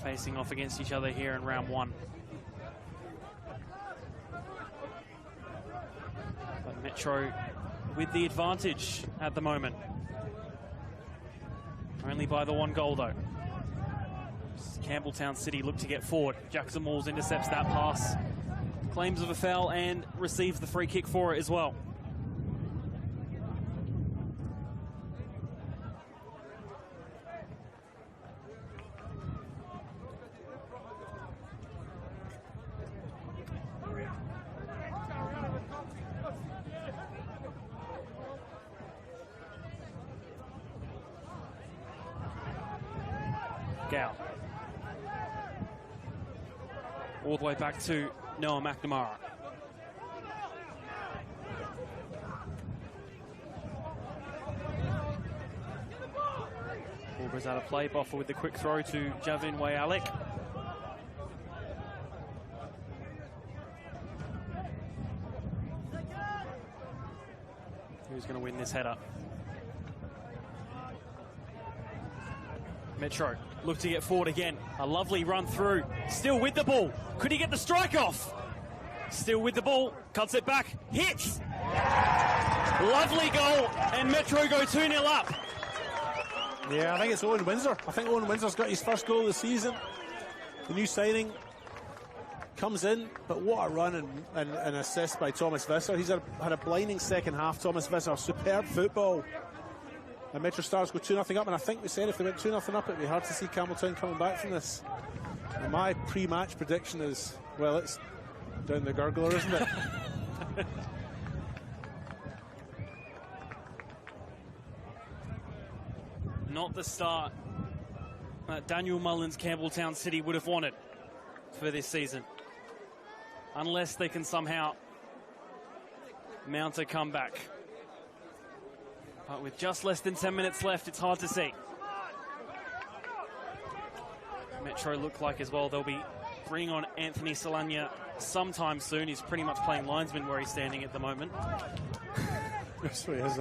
facing off against each other here in round one. But Metro with the advantage at the moment. Only by the one goal, though. Campbelltown City look to get forward. Jackson Walls intercepts that pass, claims of a foul, and receives the free kick for it as well. Gow. All the way back to Noah McNamara. Ball goes out of play. Boffa with the quick throw to Javin Wayalek. Who's going to win this header? Metro look to get forward again. A lovely run through. Still with the ball. Could he get the strike off? Still with the ball. Cuts it back. Hits. Lovely goal. And Metro go 2-0 up. Yeah, I think it's Owen Windsor. I think Owen Windsor's got his first goal of the season. The new signing comes in, but what a run and assist by Thomas Visser. He's had a blinding second half, Thomas Visser. Superb football. And MetroStars go 2-0 up, and I think we said if they went 2-0 up, it'd be hard to see Campbelltown coming back from this. And my pre-match prediction is, well, it's down the gurgler, isn't it? Not the start that Daniel Mullins Campbelltown City would have wanted for this season. Unless they can somehow mount a comeback. But with just less than 10 minutes left, it's hard to see. Metro look like as well they'll be bringing on Anthony Solania sometime soon. He's pretty much playing linesman where he's standing at the moment. That's what he is,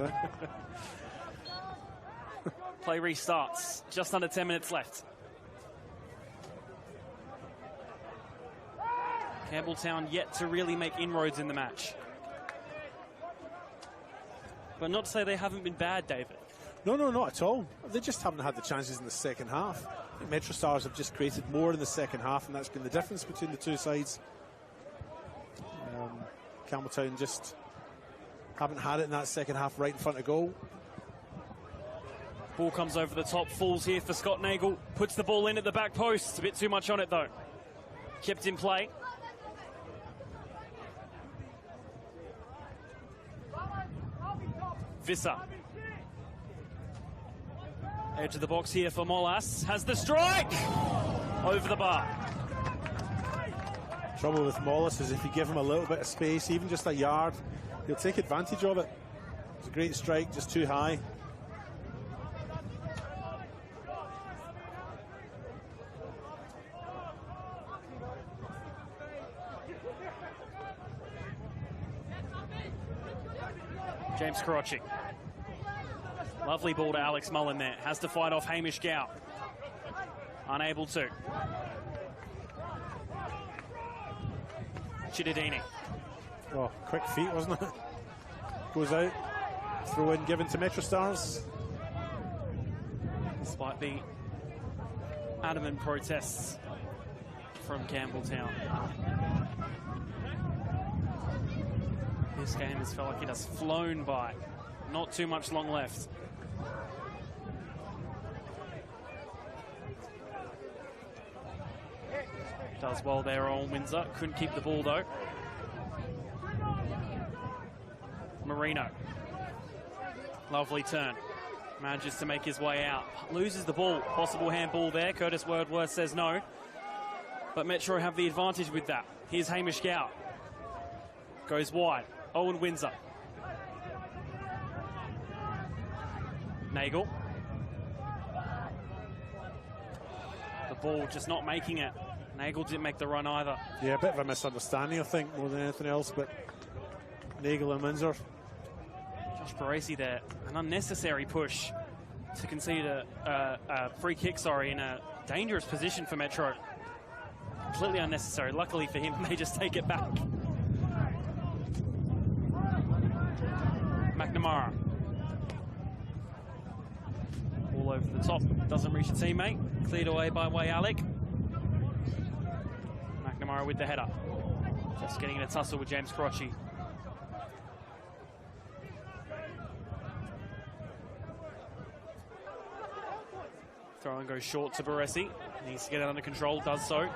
Play restarts. Just under 10 minutes left. Campbelltown yet to really make inroads in the match. But not to say they haven't been bad, David. No, not at all. They just haven't had the chances in the second half. I think MetroStars have just created more in the second half, and that's been the difference between the two sides. Campbelltown just haven't had it in that second half right in front of goal. Ball comes over the top, falls here for Scott Nagel. Puts the ball in at the back post. It's a bit too much on it, though. Kept in play. Visser. Edge of the box here for Molas. Has the strike! Over the bar. Trouble with Molas is if you give him a little bit of space, even just a yard, he'll take advantage of it. It's a great strike, just too high. James Karachi. Lovely ball to Alex Mullen there. Has to fight off Hamish Gow. Unable to. Chittadini. Oh, quick feet, wasn't it? Goes out. Throw in given to MetroStars. Despite the adamant protests from Campbelltown. This game has felt like it has flown by. Not too much long left. Does well there on Windsor. Couldn't keep the ball though. Marino. Lovely turn. Manages to make his way out. Loses the ball. Possible handball there. Curtis Wordworth says no. But Metro have the advantage with that. Here's Hamish Gow. Goes wide. Owen Windsor. Nagel. The ball just not making it. Nagel didn't make the run either. Yeah, a bit of a misunderstanding, I think, more than anything else, but Nagel and Windsor. Josh Baresi there. An unnecessary push to concede a free kick, in a dangerous position for Metro. Completely unnecessary. Luckily for him, they just take it back. McNamara. All over the top. Doesn't reach a teammate. Cleared away by Alec. McNamara with the header. Just getting in a tussle with James Crotchy. Throw and goes short to Baresi. Needs to get it under control. Does so.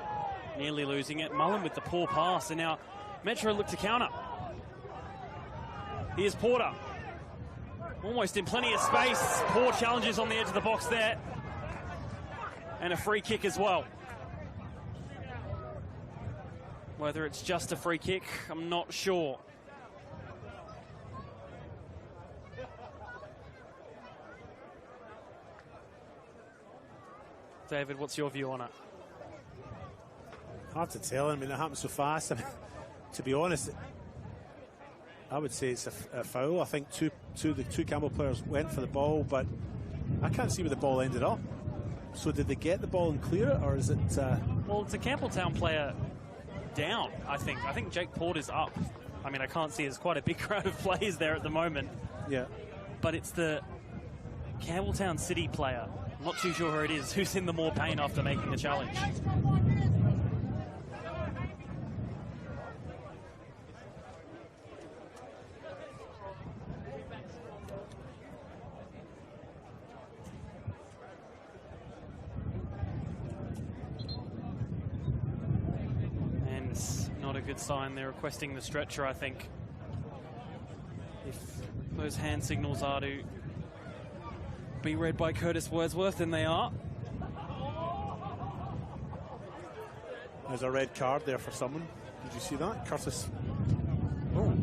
Nearly losing it. Mullen with the poor pass. And now Metro look to counter. Here's Porter. Almost in plenty of space. Poor challenges on the edge of the box there. And a free kick as well. Whether it's just a free kick, I'm not sure. David, what's your view on it? Hard to tell. I mean, it happened so fast. I mean, to be honest, I would say it's a foul. I think the two Campbell players went for the ball, but I can't see where the ball ended up. So did they get the ball and clear it, or is it... Well, it's a Campbelltown player down, I think. I think Jake Porter's up. I mean, I can't see. There's quite a big crowd of players there at the moment. Yeah. But it's the Campbelltown City player, I'm not too sure who it is, who's in the more pain after making the challenge. And it's not a good sign. They're requesting the stretcher, I think. If those hand signals are to be read by Curtis Wordsworth, and they are. There's a red card there for someone. Did you see that? Curtis. Oh,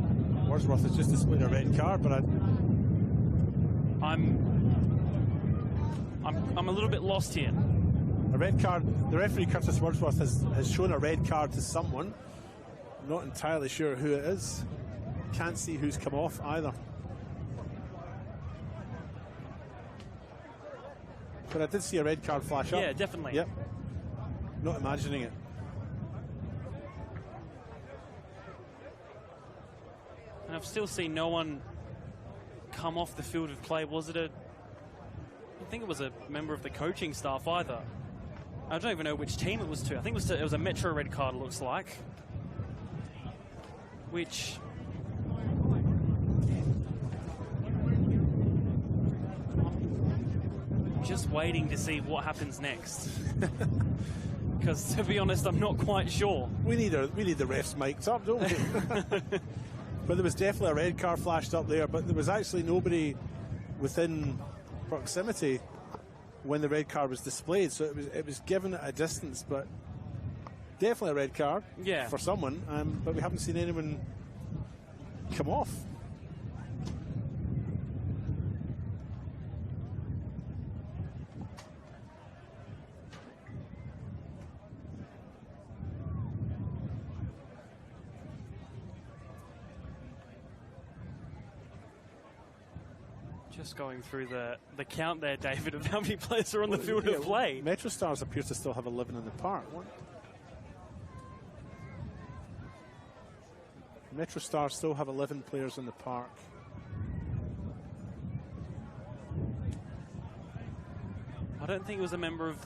Wordsworth has just displayed a red card, but I'm a little bit lost here. a red card. The referee, Curtis Wordsworth, has shown a red card to someone. I'm not entirely sure who it is. Can't see who's come off either. But I did see a red card flash up. Yeah, definitely. Yep. Not imagining it. And I've still seen no one come off the field of play. Was it I think it was a member of the coaching staff either. I don't even know which team it was to. I think it was a Metro red card, it looks like. Which... just waiting to see what happens next. Because to be honest, I'm not quite sure. We need the refs mic'd up, don't we? But there was definitely a red card flashed up there, but there was actually nobody within proximity when the red card was displayed, so it was given at a distance, but definitely a red card for someone, but we haven't seen anyone come off. Just going through the count there, David, of how many players are on the field of play. MetroStars appear to still have 11 in the park. MetroStars still have 11 players in the park. I don't think it was a member of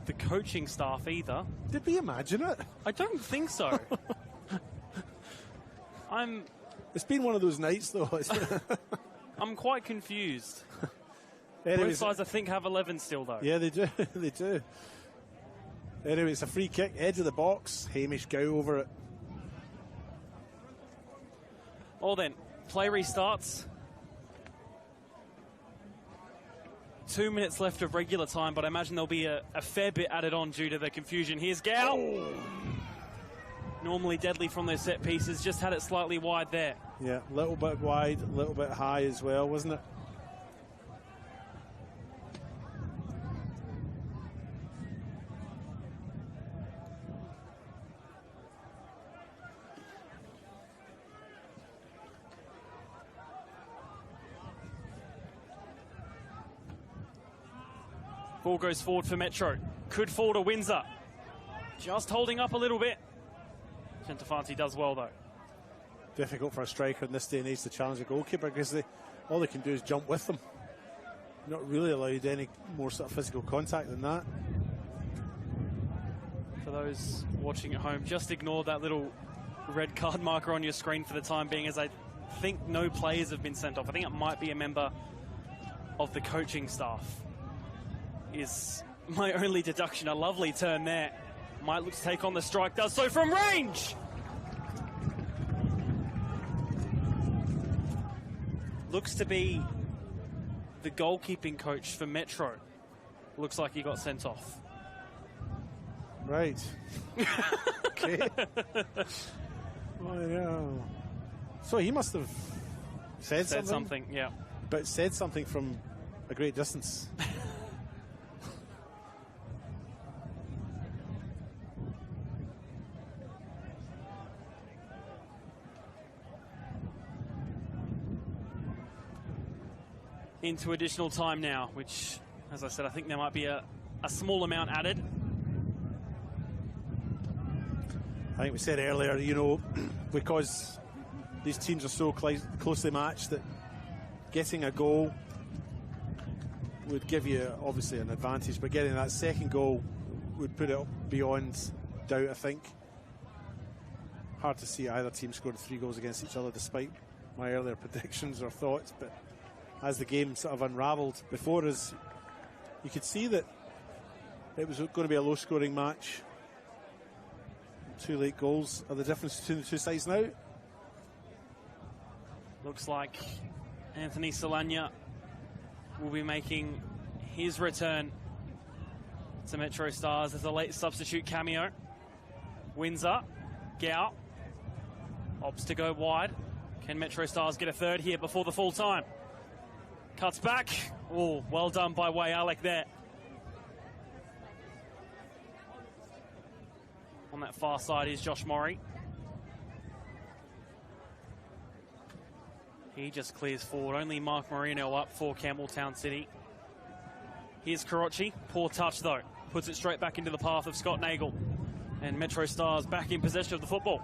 the coaching staff either. Did we imagine it? I don't think so. It's been one of those nights, though. I'm quite confused. Anyways, both sides, I think, have 11 still, though. Yeah, they do. They do. Anyway, it's a free kick, edge of the box. Hamish Gow over it. Well then, play restarts. 2 minutes left of regular time, but I imagine there'll be a fair bit added on due to the confusion. Here's Gow. Oh. Normally deadly from those set pieces, just had it slightly wide there. Yeah, a little bit wide, a little bit high as well, wasn't it? Ball goes forward for Metro. Could fall to Windsor. Just holding up a little bit. Gentafanti does well, though. Difficult for a striker in this day and age to challenge a goalkeeper because all they can do is jump with them. Not really allowed any more sort of physical contact than that. For those watching at home, just ignore that little red card marker on your screen for the time being, as I think no players have been sent off. I think it might be a member of the coaching staff. Is my only deduction. A lovely turn there. Might look to take on the strike, does so from range! Looks to be the goalkeeping coach for Metro. Looks like he got sent off. Right. Okay. Oh, no. So he must have said something. Yeah. But said something from a great distance. into additional time now, which, as I said, I think there might be a small amount added. I think we said earlier, you know, because these teams are so closely matched, that getting a goal would give you obviously an advantage, but getting that second goal would put it beyond doubt, I think. Hard to see either team scoring 3 goals against each other, despite my earlier predictions or thoughts, but as the game sort of unravelled before us, you could see that it was going to be a low-scoring match. 2 late goals are the difference between the two sides now. Looks like Anthony Solagna will be making his return to MetroStars as a late substitute cameo. Windsor, Gow, opts to go wide. Can MetroStars get a third here before the full time? Cuts back. Oh, well done by Way Alec there. On that far side is Josh Murray. He just clears forward. Only Mark Marino up for Campbelltown City. Here's Karachi. Poor touch, though. Puts it straight back into the path of Scott Nagel. And MetroStars back in possession of the football.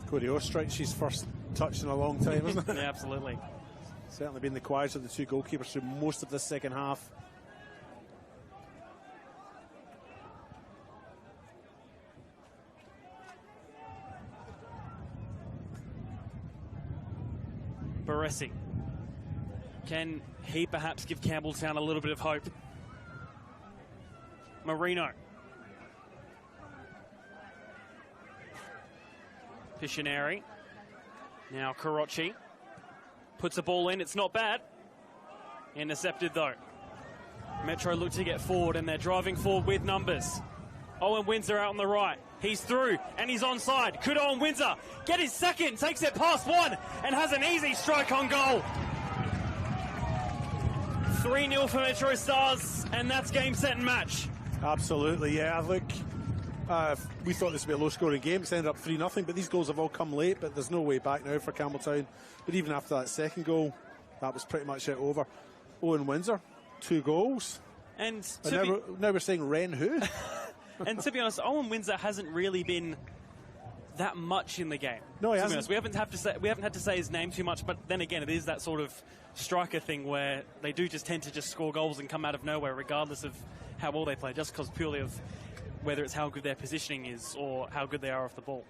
Cody Ostrich, his first touch in a long time, isn't it? Yeah, absolutely. Certainly been the quietest of the 2 goalkeepers through most of the second half. Baresi. Can he perhaps give Campbelltown a little bit of hope? Marino. Piscineri. Now Karachi. Puts a ball in. It's not bad. Intercepted though. Metro look to get forward and they're driving forward with numbers. Owen Windsor out on the right. He's through and he's onside. Could Owen Windsor get his second? Takes it past one and has an easy strike on goal. 3-0 for MetroStars, and that's game, set and match. Absolutely, yeah. Look, we thought this would be a low-scoring game. It's ended up 3-0, but these goals have all come late, but there's no way back now for Campbelltown. But even after that second goal, that was pretty much it over. Owen Windsor, 2 goals. And now we're saying Ren who? And to be honest, Owen Windsor hasn't really been that much in the game. No, he hasn't. We haven't had to say his name too much, but then again, it is that sort of striker thing where they do just tend to just score goals and come out of nowhere, regardless of how well they play, just because purely of whether it's how good their positioning is or how good they are off the ball.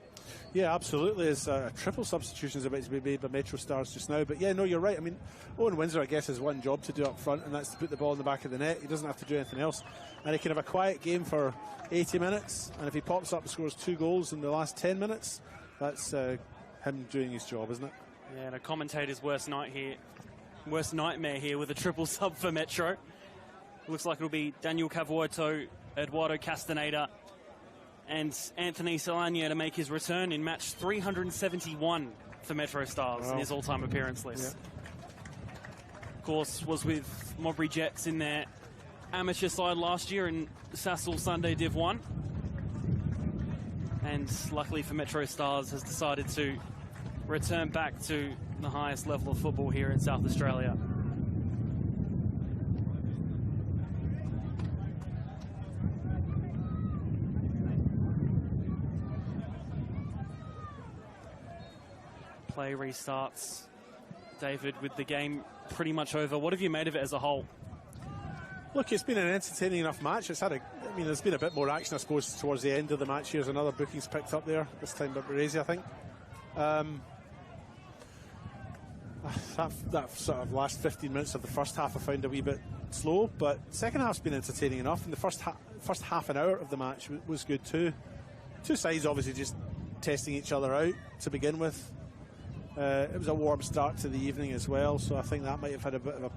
Yeah, absolutely. There's a triple substitution is about to be made by MetroStars just now. But yeah, no, you're right. I mean, Owen Windsor, I guess, has one job to do up front, and that's to put the ball in the back of the net. He doesn't have to do anything else. And he can have a quiet game for 80 minutes. And if he pops up and scores 2 goals in the last 10 minutes, that's him doing his job, isn't it? Yeah, and a commentator's worst nightmare here with a triple sub for Metro. Looks like it'll be Daniel Cavoito, Eduardo Castaneda, and Anthony Solagna to make his return in match 371 for MetroStars in his all-time appearance list. Yeah. Of course, was with Mowbray Jets in their amateur side last year in Sassel Sunday Div 1. And luckily for MetroStars, has decided to return back to the highest level of football here in South Australia. Play restarts. David, with the game pretty much over, what have you made of it as a whole? Look, it's been an entertaining enough match. There's been a bit more action, I suppose, towards the end of the match. Here's another bookings picked up there, this time by Baresi, I think. That sort of last 15 minutes of the first half I found a wee bit slow, but second half's been entertaining enough, and the first half an hour of the match was good too. Two sides obviously just testing each other out to begin with. It was a warm start to the evening as well, so I think that might have had a bit of a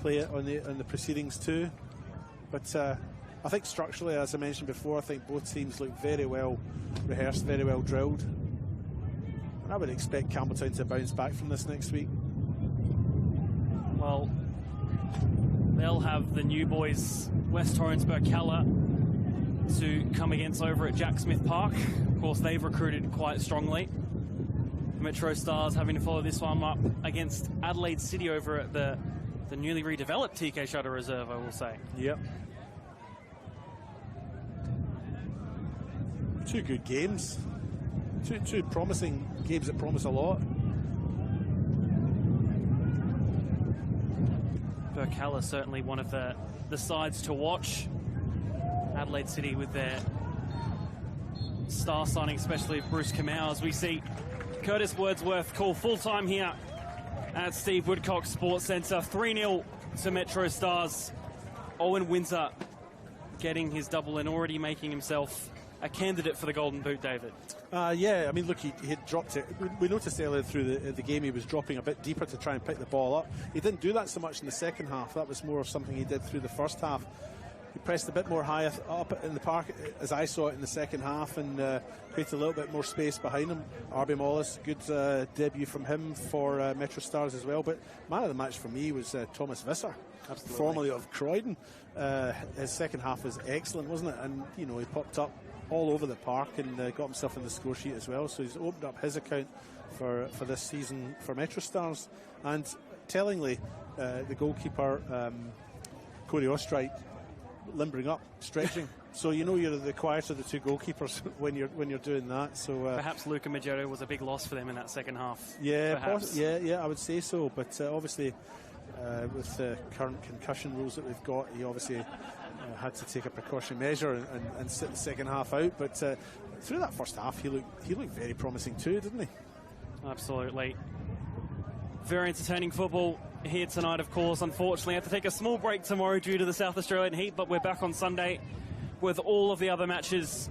play on the proceedings too. But I think structurally, as I mentioned before, I think both teams look very well rehearsed, very well drilled. And I would expect Campbelltown to bounce back from this next week. Well, they'll have the new boys, West Torrensburg Calla, to come against over at Jack Smith Park. Of course, they've recruited quite strongly. MetroStars having to follow this one up against Adelaide City over at the newly redeveloped TK Shutter Reserve, I will say. Yep. Two good games. Two promising games that promise a lot. Burkalla certainly one of the sides to watch. Adelaide City with their star signing, especially of Bruce Kamau, as we see Curtis Wordsworth call full-time here at Steve Woodcock Sports Centre. 3-0 to MetroStars. Owen Windsor getting his double and already making himself a candidate for the Golden Boot, David. Yeah, I mean, look, he had dropped it. We noticed earlier through the game he was dropping a bit deeper to try and pick the ball up. He didn't do that so much in the second half. That was more of something he did through the first half. He pressed a bit more high up in the park, as I saw it in the second half, and created a little bit more space behind him. RB Mollis, good debut from him for MetroStars as well. But man of the match for me was Thomas Visser, formerly of Croydon. His second half was excellent, wasn't it? And, you know, he popped up all over the park and got himself in the score sheet as well. So he's opened up his account for this season for MetroStars. And tellingly, the goalkeeper, Corey Ostrite, limbering up, stretching. So you know you're the quieter of the two goalkeepers when you're doing that. So perhaps Luca Maggero was a big loss for them in that second half. Yeah, I would say so. But obviously, with the current concussion rules that we've got, he obviously had to take a precautionary measure and sit the second half out. But through that first half, he looked very promising too, didn't he? Absolutely. Very entertaining football here tonight, of course. Unfortunately, I have to take a small break tomorrow due to the South Australian heat, but we're back on Sunday with all of the other matches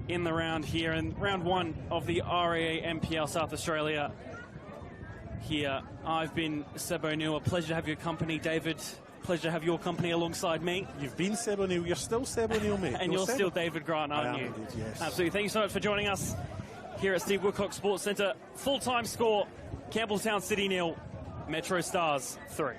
in the round here. And round one of the RAA NPL South Australia here. I've been Seb O'Neill. A pleasure to have your company, David. Pleasure to have your company alongside me. You've been Seb O'Neill. You're still Seb O'Neill, mate. And you're still David Grant, aren't you? Indeed, yes. Absolutely. Thank you so much for joining us here at Steve Woodcock Sports Centre. Full-time score, Campbelltown City 0, MetroStars 3.